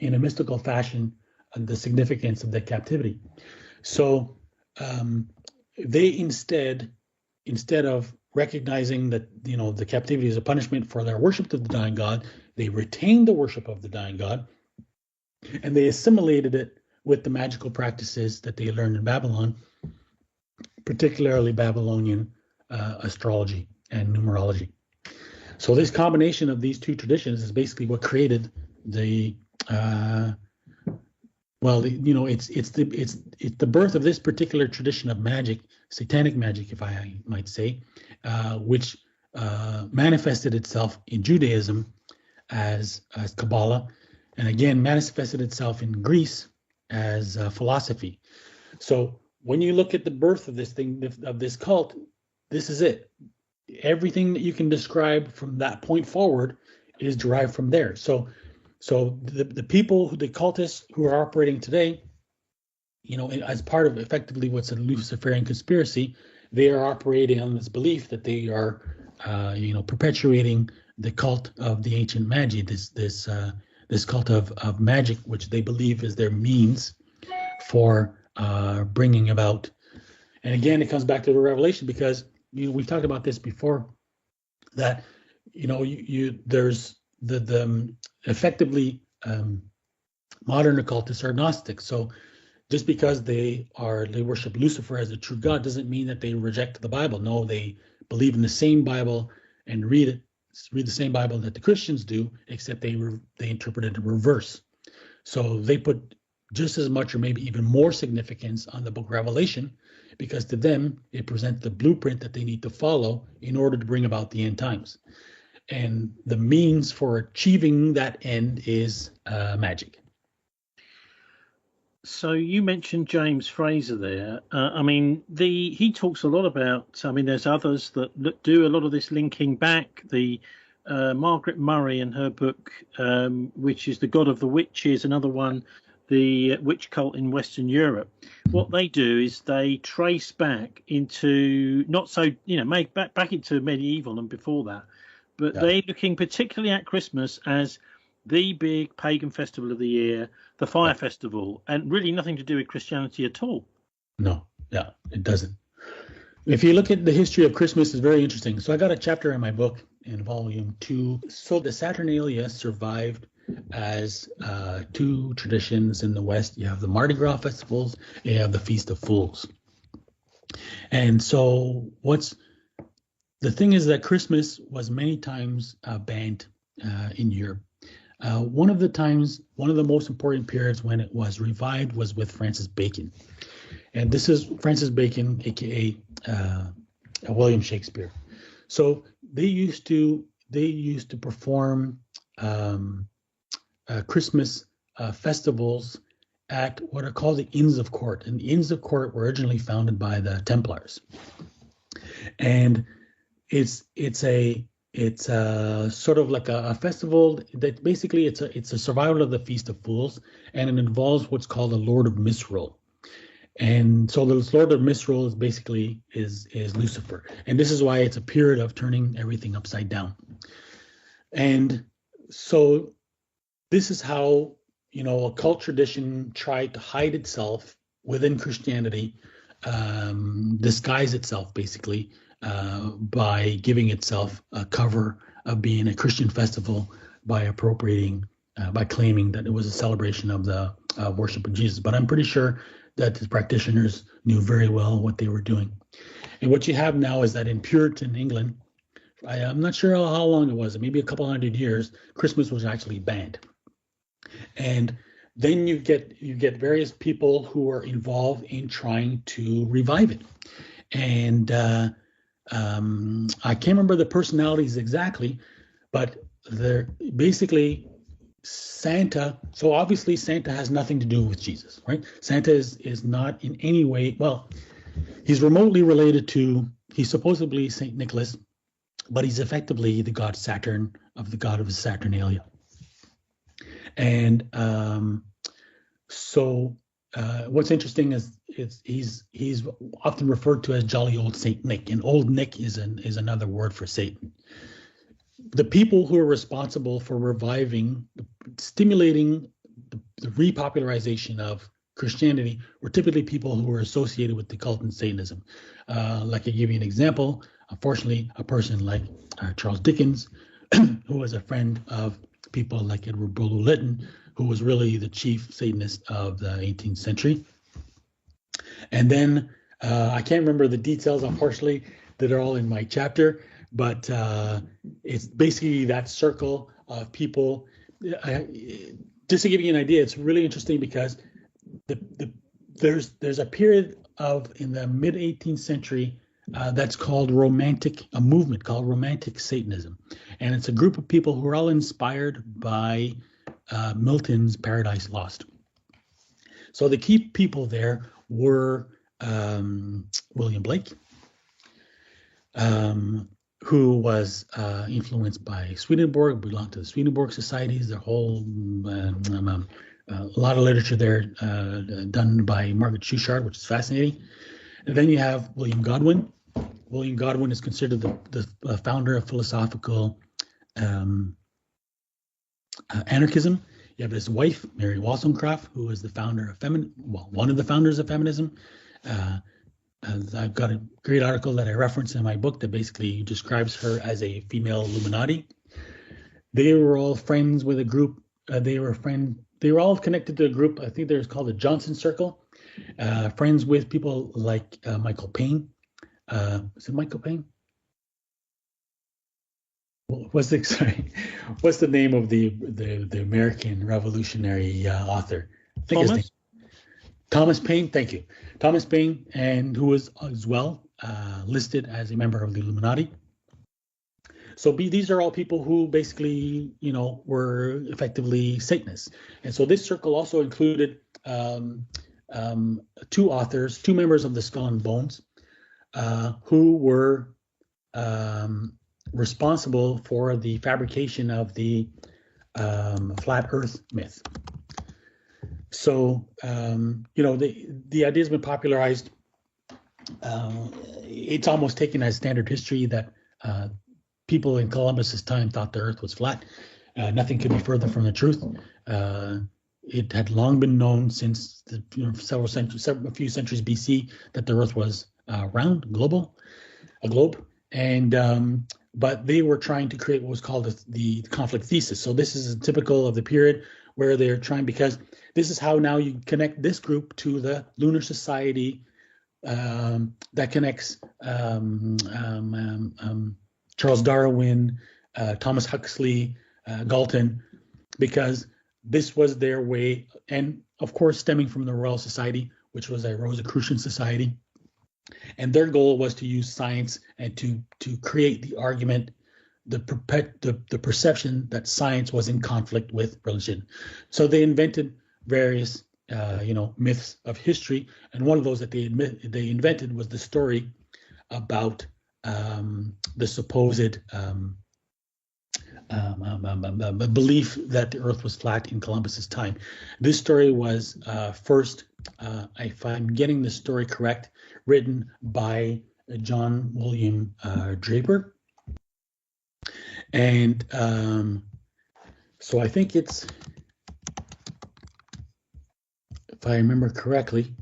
in a mystical fashion the significance of the captivity. So they instead of recognizing that the captivity is a punishment for their worship of the dying God, they retained the worship of the dying God, and they assimilated it with the magical practices that they learned in Babylon, particularly Babylonian astrology and numerology. So this combination of these two traditions is basically what created the it's the birth of this particular tradition of magic, satanic magic, if I might say, which manifested itself in Judaism as Kabbalah, and again manifested itself in Greece as philosophy. So when you look at the birth of this cult, this is it. Everything that you can describe from that point forward is derived from there. So the people, the cultists who are operating today, as part of effectively what's a Luciferian conspiracy, they are operating on this belief that they are, perpetuating the cult of the ancient magi, this cult of magic, which they believe is their means for bringing about. And again, it comes back to the revelation, because we've talked about this before, that there's the effectively modern occultists are Gnostics. So just because they worship Lucifer as a true God doesn't mean that they reject the Bible. No, they believe in the same Bible and read the same Bible that the Christians do, except they interpret it in reverse. So they put just as much or maybe even more significance on the book of Revelation, because to them it presents the blueprint that they need to follow in order to bring about the end times. And the means for achieving that end is magic. So you mentioned James Fraser there. He talks a lot about. There's others that do a lot of this linking back. The Margaret Murray and her book, which is The God of the Witches, another one, The Witch Cult in Western Europe. What they do is they trace back into not so, back into medieval and before that, but they're looking particularly at Christmas as the big pagan festival of the year, the fire festival, and really nothing to do with Christianity at all. No, it doesn't. If you look at the history of Christmas, it's very interesting. So I got a chapter in my book in volume 2. So the Saturnalia survived as two traditions in the West. You have the Mardi Gras festivals, and you have the Feast of Fools. And so the thing is that Christmas was many times banned in Europe. One of the most important periods when it was revived was with Francis Bacon. And this is Francis Bacon, aka William Shakespeare. So they used to perform Christmas festivals at what are called the Inns of Court. And the Inns of Court were originally founded by the Templars. And it's sort of like a festival that basically it's a survival of the Feast of Fools, and it involves what's called the Lord of Misrule. And so the Lord of Misrule is basically is Lucifer, and this is why it's a period of turning everything upside down. And so this is how a cult tradition tried to hide itself within Christianity, disguise itself basically by giving itself a cover of being a Christian festival by by claiming that it was a celebration of the worship of Jesus. But I'm pretty sure that the practitioners knew very well what they were doing. And what you have now is that in Puritan England, I'm not sure how long it was, maybe a couple hundred years, Christmas was actually banned. And then you get various people who are involved in trying to revive it. And I can't remember the personalities exactly, but they're basically Santa. So obviously Santa has nothing to do with Jesus, right? Santa is not in any way, well, he's remotely related to, he's supposedly Saint Nicholas, but he's effectively the god Saturn, of the god of the Saturnalia. And what's interesting is he's often referred to as jolly old Saint Nick, and old Nick is another word for Satan. The people who are responsible for reviving, stimulating the repopularization of Christianity were typically people who were associated with the cult and Satanism. Like I give you an example, unfortunately, a person like Charles Dickens, who was a friend of people like Edward Bulwer-Lytton, who was really the chief Satanist of the 18th century. And then I can't remember the details, unfortunately, that are all in my chapter, but it's basically that circle of people. Just to give you an idea, it's really interesting because there's a period in the mid 18th century that's called a movement called Romantic Satanism, and it's a group of people who are all inspired by Milton's Paradise Lost. So the key people there were William Blake, who was influenced by Swedenborg, belonged to the Swedenborg societies. The whole a lot of literature there done by Margaret Schuchard, which is fascinating. And then you have William Godwin. William Godwin is considered the founder of philosophical anarchism. You have his wife, Mary Wollstonecraft, who is the founder of one of the founders of feminism. I've got a great article that I reference in my book that basically describes her as a female Illuminati. They were all friends with a group. They were all connected to a group. I think they're called the Johnson Circle. Friends with people like Michael Paine. Is it Michael Paine? What's the name of the American revolutionary author? I think Thomas? Thomas Paine. Thank you, Thomas Paine, and who was as well listed as a member of the Illuminati. So these are all people who basically, were effectively Satanists. And so this circle also included two authors, two members of the Skull and Bones, who were responsible for the fabrication of the flat Earth myth. So, the idea has been popularized. It's almost taken as standard history that people in Columbus's time thought the Earth was flat. Nothing could be further from the truth. It had long been known since a few centuries BC that the Earth was round, a globe, and but they were trying to create what was called the conflict thesis. So this is typical of the period where they're trying, because this is how now you connect this group to the lunar society that connects Charles Darwin, Thomas Huxley, Galton, because this was their way, and of course stemming from the Royal Society, which was a Rosicrucian society. And their goal was to use science and to create the argument, the perception that science was in conflict with religion. So they invented various myths of history, and one of those that they invented was the story about the supposed belief that the Earth was flat in Columbus's time. This story was first, if I'm getting the story correct, written by John William Draper, and so I think it's, if I remember correctly,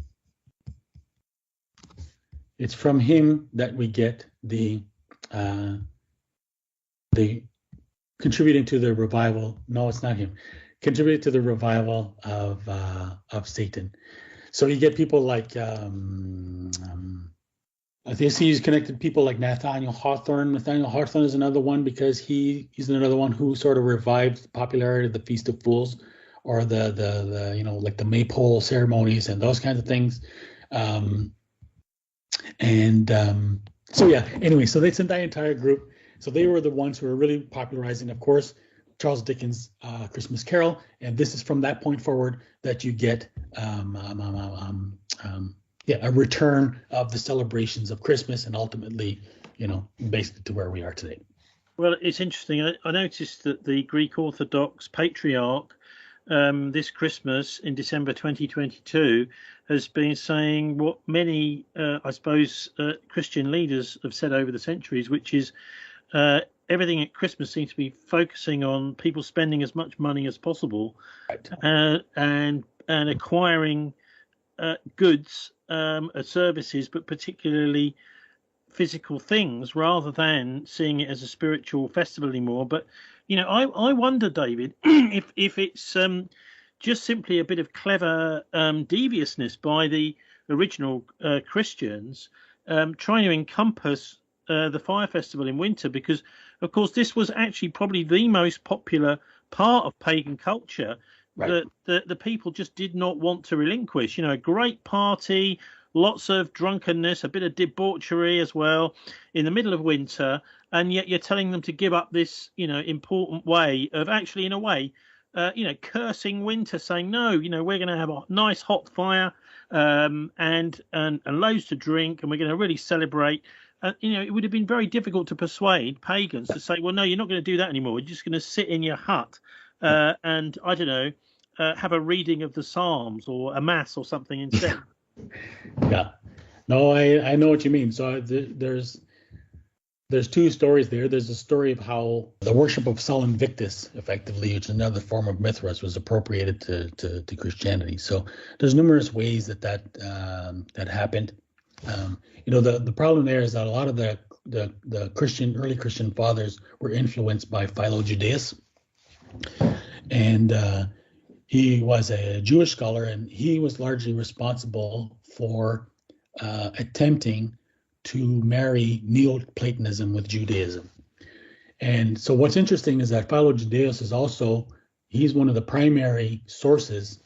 it's from him that we get the contributing to the revival. No, it's not him. Contributed to the revival of Satan. So you get people like I think he's connected people like Nathaniel Hawthorne. Nathaniel Hawthorne is another one, because he's another one who sort of revived the popularity of the Feast of Fools, or the like the maypole ceremonies and those kinds of things. So yeah, anyway, so they sent that entire group. So they were the ones who were really popularizing, of course, Charles Dickens' Christmas Carol, and this is from that point forward that you get a return of the celebrations of Christmas, and ultimately, basically to where we are today. Well, it's interesting. I noticed that the Greek Orthodox Patriarch this Christmas in December 2022 has been saying what many, Christian leaders have said over the centuries, which is everything at Christmas seems to be focusing on people spending as much money as possible, right, and acquiring goods, services, but particularly physical things, rather than seeing it as a spiritual festival anymore. But I wonder, David, if it's just simply a bit of clever deviousness by the original Christians trying to encompass the fire festival in winter, because of course this was actually probably the most popular part of pagan culture, right, that the people just did not want to relinquish. A great party, lots of drunkenness, a bit of debauchery as well in the middle of winter, and yet you're telling them to give up this important way of actually, in a way, cursing winter, saying no, we're going to have a nice hot fire and loads to drink, and we're going to really celebrate. It would have been very difficult to persuade pagans to say, well, no, you're not going to do that anymore. You're just going to sit in your hut and, I don't know, have a reading of the Psalms or a mass or something instead. Yeah. No, I know what you mean. So there's two stories there. There's a story of how the worship of Sol Invictus, effectively, which is another form of Mithras, was appropriated to Christianity. So there's numerous ways that happened. The problem there is that a lot of the early Christian fathers were influenced by Philo-Judaeus, and he was a Jewish scholar, and he was largely responsible for attempting to marry Neoplatonism with Judaism. And so what's interesting is that Philo-Judaeus he's one of the primary sources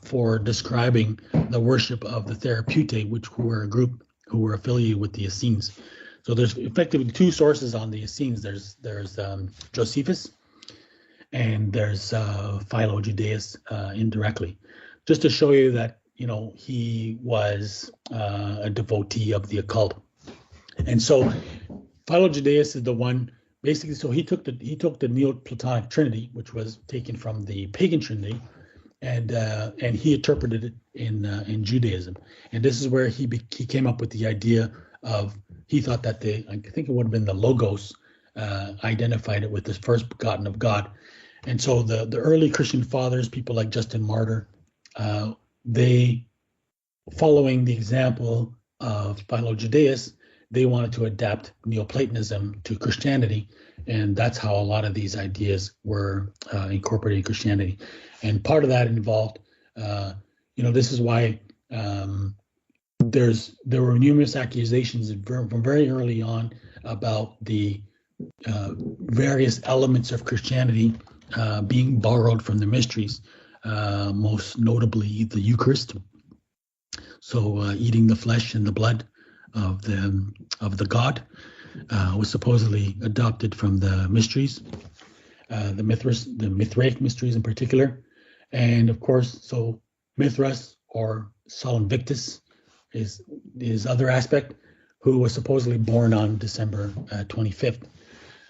for describing the worship of the Therapeutae, which were a group who were affiliated with the Essenes. So there's effectively two sources on the Essenes. There's Josephus, and there's Philo-Judaeus indirectly, just to show you that he was a devotee of the occult. And so Philo-Judaeus is the one basically, so he took the Neoplatonic Trinity, which was taken from the pagan Trinity, and he interpreted it in Judaism. And this is where he came up with the idea of, he thought that I think it would have been the Logos, identified it with the first begotten of God. And so the early Christian fathers, people like Justin Martyr, they, following the example of Philo Judaeus, they wanted to adapt Neoplatonism to Christianity, and that's how a lot of these ideas were incorporated in Christianity. And part of that involved, this is why there were numerous accusations from very early on about the various elements of Christianity being borrowed from the mysteries, most notably the Eucharist. So eating the flesh and the blood of the God was supposedly adopted from the mysteries, the Mithraic mysteries in particular. And of course, so Mithras, or Sol Invictus, is his other aspect, who was supposedly born on December 25th.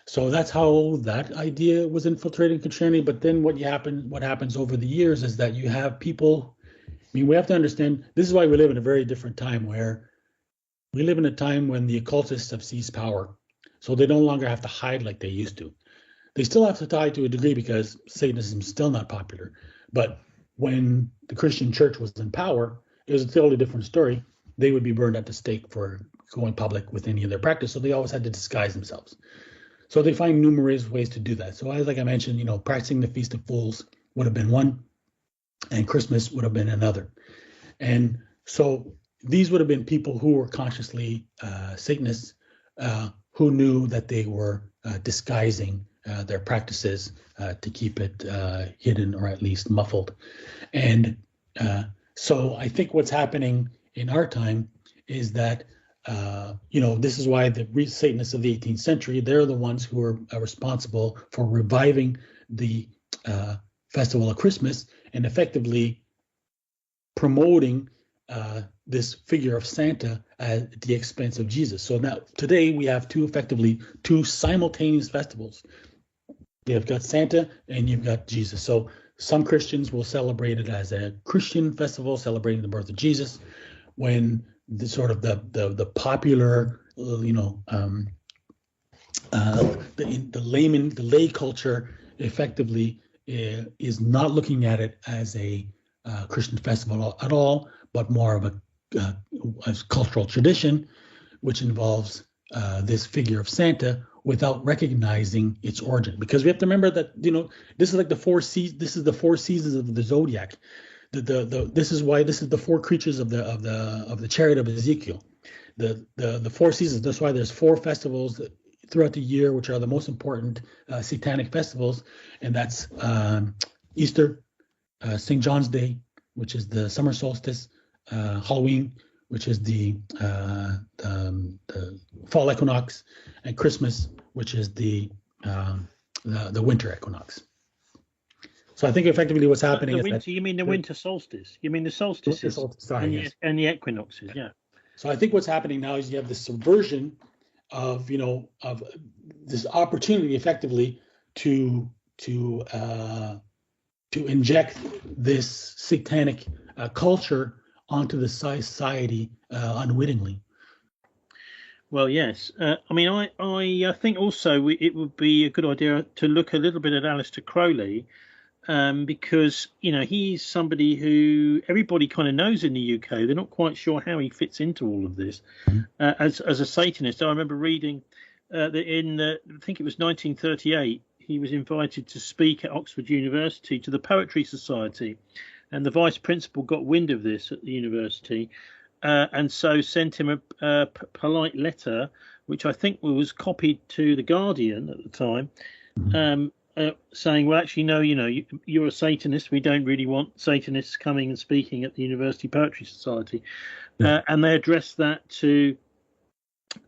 So that's how that idea was infiltrating Christianity. But then what happens over the years is that you have people. I mean, we have to understand, this is why we live in a very different time, where we live in a time when the occultists have seized power. So they no longer have to hide like they used to. They still have to hide to a degree because Satanism is still not popular. But when the Christian church was in power, it was a totally different story. They would be burned at the stake for going public with any of their practice. So they always had to disguise themselves. So they find numerous ways to do that. So like I mentioned, practicing the Feast of Fools would have been one, and Christmas would have been another. And so these would have been people who were consciously Satanists, who knew that they were disguising their practices to keep it hidden, or at least muffled. And so I think what's happening in our time is that, this is why the Satanists of the 18th century, they're the ones who are responsible for reviving the festival of Christmas and effectively promoting this figure of Santa at the expense of Jesus. So now today we have two simultaneous festivals. You've got Santa and you've got Jesus. So some Christians will celebrate it as a Christian festival celebrating the birth of Jesus, when the sort of the popular, the lay culture effectively is not looking at it as a Christian festival at all, but more of a cultural tradition, which involves this figure of Santa, without recognizing its origin. Because we have to remember that this is like the four seasons of the zodiac. This is the four creatures of the chariot of Ezekiel. The four seasons. That's why there's four festivals throughout the year, which are the most important satanic festivals, and that's Easter, St. John's Day, which is the summer solstice, Halloween, which is the fall equinox, and Christmas, which is the winter equinox. So I think effectively what's happening is that you mean the winter solstice? You mean the solstices and the equinoxes? Yeah. So I think what's happening now is you have this subversion of of this opportunity effectively to inject this satanic culture onto the society unwittingly. Well, yes. I think also it would be a good idea to look a little bit at Aleister Crowley, because he's somebody who everybody kind of knows in the UK. They're not quite sure how he fits into all of this. As a Satanist. I remember reading that I think it was 1938, he was invited to speak at Oxford University to the Poetry Society, and the vice principal got wind of this at the university, and so sent him a polite letter, which I think was copied to the Guardian at the time, saying, well, actually, no, you're a Satanist. We don't really want Satanists coming and speaking at the University Poetry Society. And they addressed that to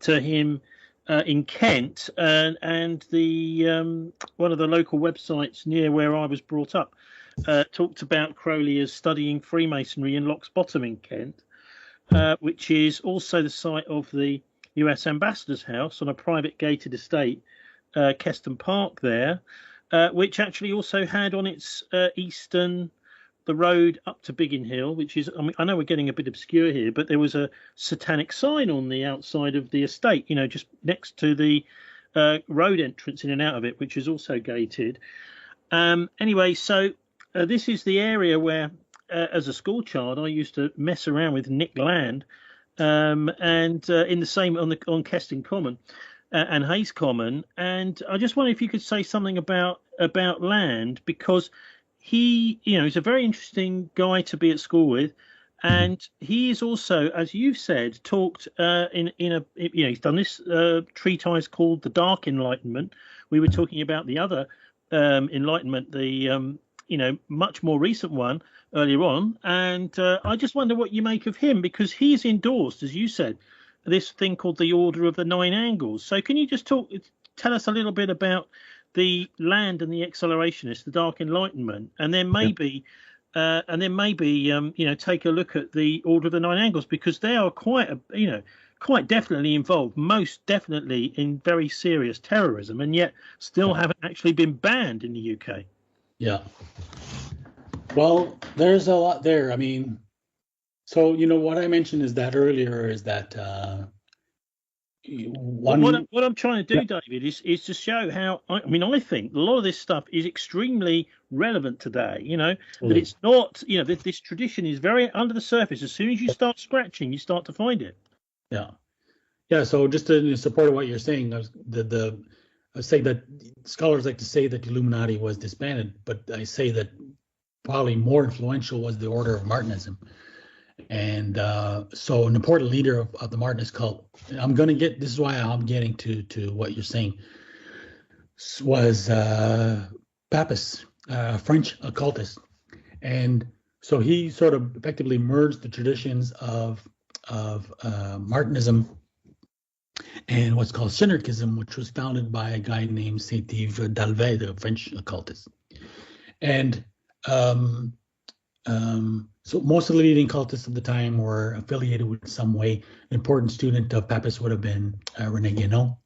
him in Kent, and the one of the local websites near where I was brought up talked about Crowley as studying Freemasonry in Lock's Bottom in Kent, which is also the site of the US Ambassador's house on a private gated estate Keston Park there, which actually also had on its eastern the road up to Biggin Hill, which is, I mean, I know we're getting a bit obscure here, but there was a satanic sign on the outside of the estate, just next to the road entrance in and out of it, which is also gated. Anyway, so this is the area where, as a school child, I used to mess around with Nick Land, and in the same on Keston Common and Hayes Common. And I just wonder if you could say something about Land, because he's a very interesting guy to be at school with, and he is also, as you've said, talked he's done this treatise called The Dark Enlightenment. We were talking about the other Enlightenment, the much more recent one earlier on, and I just wonder what you make of him, because he's endorsed, as you said, this thing called the Order of the Nine Angles. So can you just tell us a little bit about the Land and the Accelerationists, the Dark Enlightenment, and then maybe take a look at the Order of the Nine Angles, because they are quite definitely involved, most definitely in very serious terrorism, and yet still haven't actually been banned in the UK. Yeah. Well, there's a lot there. I mean, so what I mentioned is that earlier is that what I'm trying to do, David, is to show how I think a lot of this stuff is extremely relevant today. That it's not. This tradition is very under the surface. As soon as you start scratching, you start to find it. Yeah. So just in support of what you're saying, I say that scholars like to say that the Illuminati was disbanded, but I say that probably more influential was the Order of Martinism. And so an important leader of the Martinist cult, this is why I'm getting to what you're saying, was Papus, French occultist. And so he sort of effectively merged the traditions of Martinism and what's called Synergism, which was founded by a guy named Saint-Yves d'Alvet, the French occultist. And so most of the leading cultists of the time were affiliated with some way. An important student of Papus would have been René Guénon.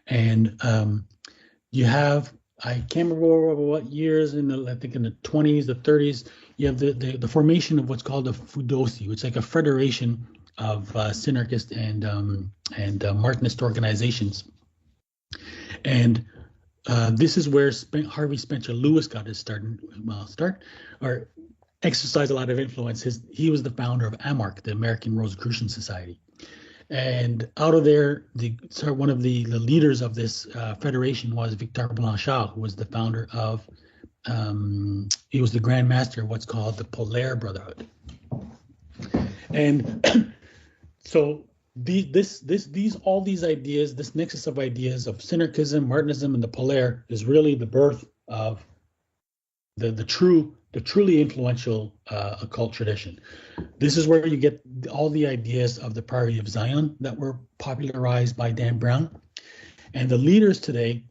And you have, I can't remember what years, I think in the 20s, the 30s, you have the formation of what's called the Fudosi, which is like a federation of synergist and Martinist organizations. And this is where Harvey Spencer Lewis got his exercised a lot of influence. He was the founder of AMARC, the American Rosicrucian Society. And out of there, one of the leaders of this federation was Victor Blanchard, who was the founder of, he was the Grand Master of what's called the Polaire Brotherhood. And so all these ideas, this nexus of ideas of Synergism, Martinism, and the Polaire is really the birth of the truly influential occult tradition. This is where you get all the ideas of the Priority of Zion that were popularized by Dan Brown. And the leaders today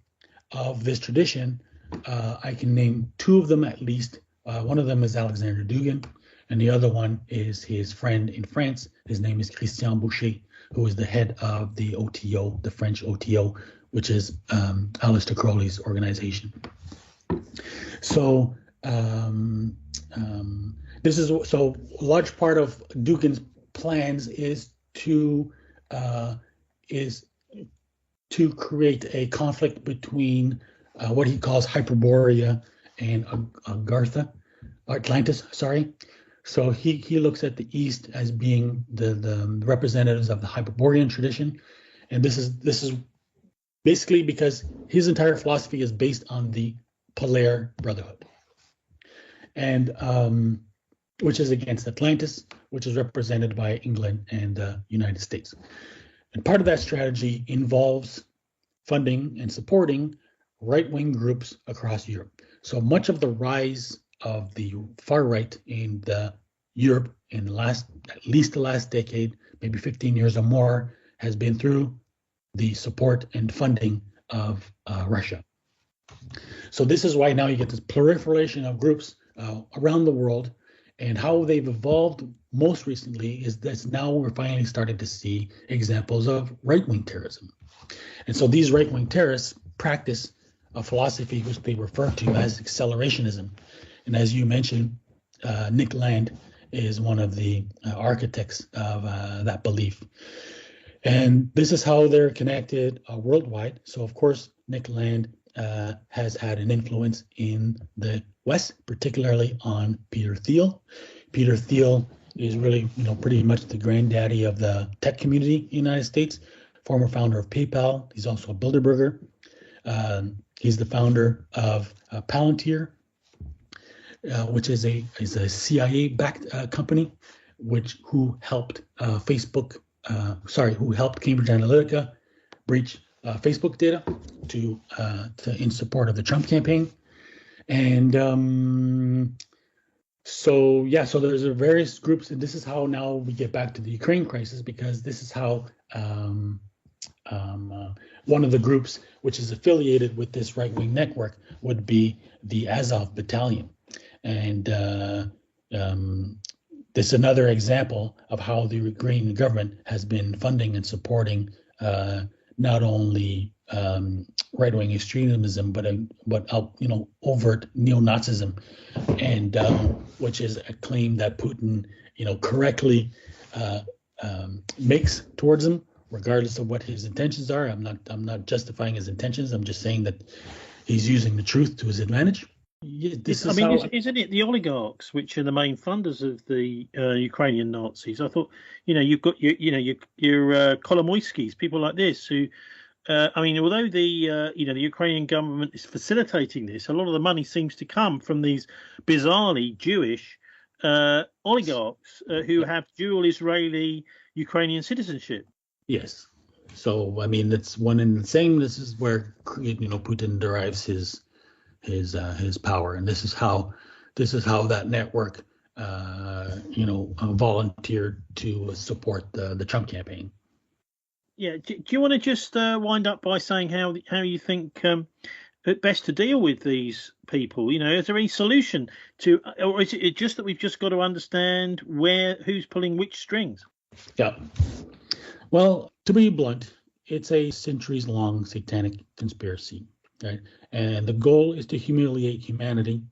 of this tradition, I can name two of them at least. One of them is Alexander Dugin, and the other one is his friend in France. His name is Christian Boucher, who is the head of the OTO, the French OTO, which is Aleister Crowley's organization. So this is a large part of Dugin's plans is to create a conflict between what he calls Hyperborea and Atlantis. So he looks at the East as being the representatives of the Hyperborean tradition, and this is basically because his entire philosophy is based on the Polaire Brotherhood, and which is against Atlantis, which is represented by England and the United States. And part of that strategy involves funding and supporting right-wing groups across Europe. So much of the rise of the far right in Europe in at least the last decade, maybe 15 years or more, has been through the support and funding of Russia. So this is why now you get this proliferation of groups around the world, and how they've evolved most recently is that now we're finally starting to see examples of right-wing terrorism. And so these right-wing terrorists practice a philosophy which they refer to as accelerationism. And as you mentioned, Nick Land is one of the architects of that belief. And this is how they're connected worldwide. So, of course, Nick Land has had an influence in the West, particularly on Peter Thiel. Peter Thiel is really, pretty much the granddaddy of the tech community in the United States, former founder of PayPal. He's also a Bilderberger. He's the founder of Palantir, which is a CIA-backed company, who helped who helped Cambridge Analytica breach Facebook data to in support of the Trump campaign. And so there's various groups, and this is how now we get back to the Ukraine crisis, because this is how one of the groups which is affiliated with this right-wing network would be the Azov Battalion. And this is another example of how the Ukrainian government has been funding and supporting not only right-wing extremism, but overt neo-Nazism, and which is a claim that Putin, correctly makes towards them, regardless of what his intentions are. I'm not justifying his intentions. I'm just saying that he's using the truth to his advantage. Isn't it the oligarchs which are the main funders of the Ukrainian Nazis? I thought, you've got your Kolomoiskys, people like this who, although the Ukrainian government is facilitating this, a lot of the money seems to come from these bizarrely Jewish oligarchs who have dual Israeli Ukrainian citizenship. Yes. So, it's one and the same. This is where, Putin derives his power, and this is how that network volunteered to support the Trump campaign. Yeah, do you want to just wind up by saying how you think best to deal with these people? Is there any solution to, or is it just that we've just got to understand who's pulling which strings? Yeah. Well, to be blunt, it's a centuries-long satanic conspiracy. Right? And the goal is to humiliate humanity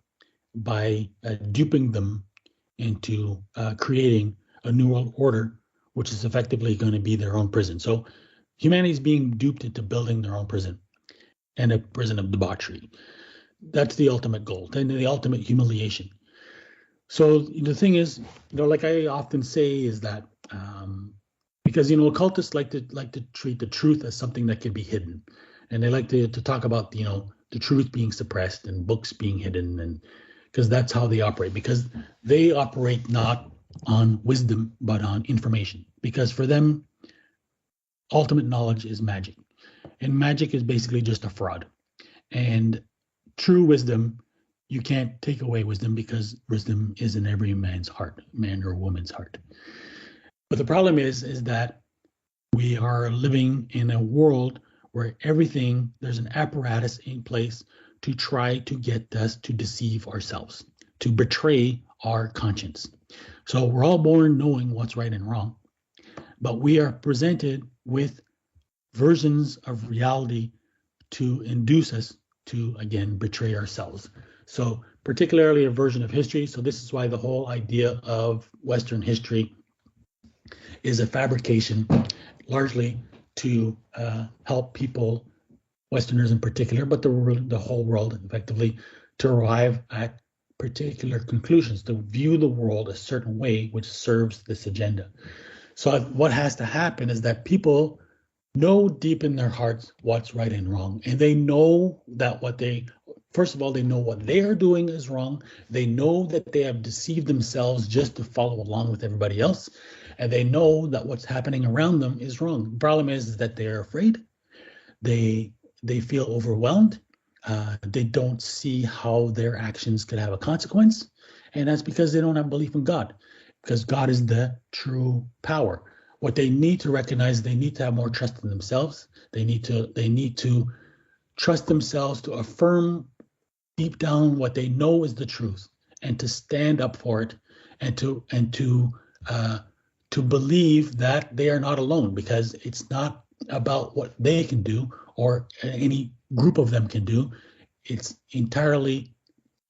by duping them into creating a new world order, which is effectively going to be their own prison. So humanity is being duped into building their own prison, and a prison of debauchery. That's the ultimate goal, and the ultimate humiliation. So the thing is, like I often say, is that because occultists like to treat the truth as something that can be hidden. And they like to talk about, the truth being suppressed and books being hidden, and because that's how they operate, because they operate not on wisdom, but on information. Because for them, ultimate knowledge is magic. And magic is basically just a fraud. And true wisdom, you can't take away wisdom, because wisdom is in every man's heart, man or woman's heart. But the problem is that we are living in a world where there's an apparatus in place to try to get us to deceive ourselves, to betray our conscience. So we're all born knowing what's right and wrong, but we are presented with versions of reality to induce us to, again, betray ourselves. So particularly a version of history. So this is why the whole idea of Western history is a fabrication, largely to help people, Westerners in particular, but the whole world effectively, to arrive at particular conclusions, to view the world a certain way which serves this agenda. So what has to happen is that people know deep in their hearts what's right and wrong, and they know that first of all, they know what they are doing is wrong. They know that they have deceived themselves just to follow along with everybody else. And they know that what's happening around them is wrong. The problem is that they're afraid. They feel overwhelmed. They don't see how their actions could have a consequence. And that's because they don't have belief in God, because God is the true power. What they need to recognize, they need to have more trust in themselves. They need to trust themselves to affirm deep down what they know is the truth, and to stand up for it, and to believe that they are not alone, because it's not about what they can do or any group of them can do. It's entirely,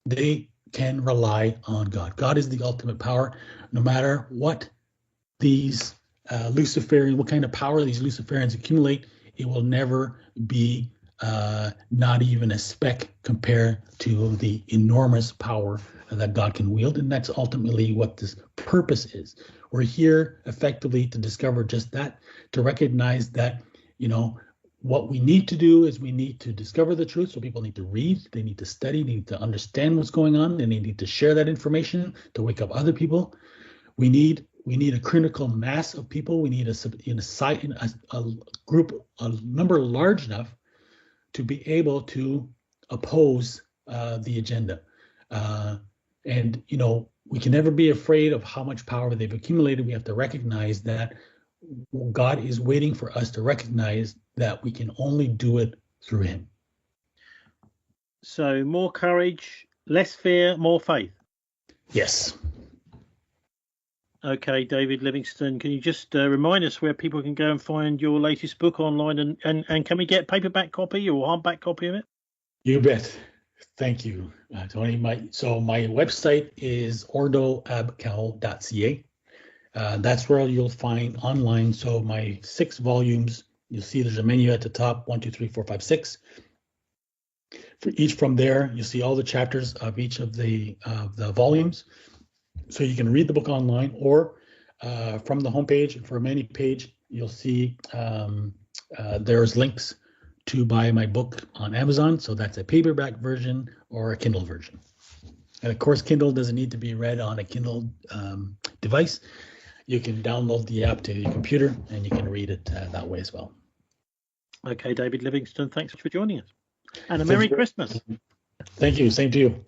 they can rely on God. God is the ultimate power, no matter what these Luciferian, what kind of power these Luciferians accumulate, it will never be not even a speck compared to the enormous power that God can wield. And that's ultimately what this purpose is. We're here effectively to discover just that, to recognize that, what we need to do is we need to discover the truth. So people need to read, they need to study, they need to understand what's going on, and they need to share that information to wake up other people. We need a critical mass of people. We need a group, a number large enough to be able to oppose the agenda. And we can never be afraid of how much power they've accumulated. We have to recognize that God is waiting for us to recognize that we can only do it through him. So more courage, less fear, more faith. Yes. Okay, David Livingstone, can you just remind us where people can go and find your latest book online, and can we get a paperback copy or hardback copy of it? You bet. Thank you, Tony. My website is ordoabcal.ca. That's where you'll find online. So my 6 volumes, you'll see there's a menu at the top, 1, 2, 3, 4, 5, 6. For each from there, you'll see all the chapters of each of the volumes. So you can read the book online, or from the homepage, from any page, you'll see there's links to buy my book on Amazon. So that's a paperback version or a Kindle version. And of course, Kindle doesn't need to be read on a Kindle device. You can download the app to your computer and you can read it that way as well. Okay, David Livingstone, thanks for joining us. And a Merry Christmas. Thank you. Same to you.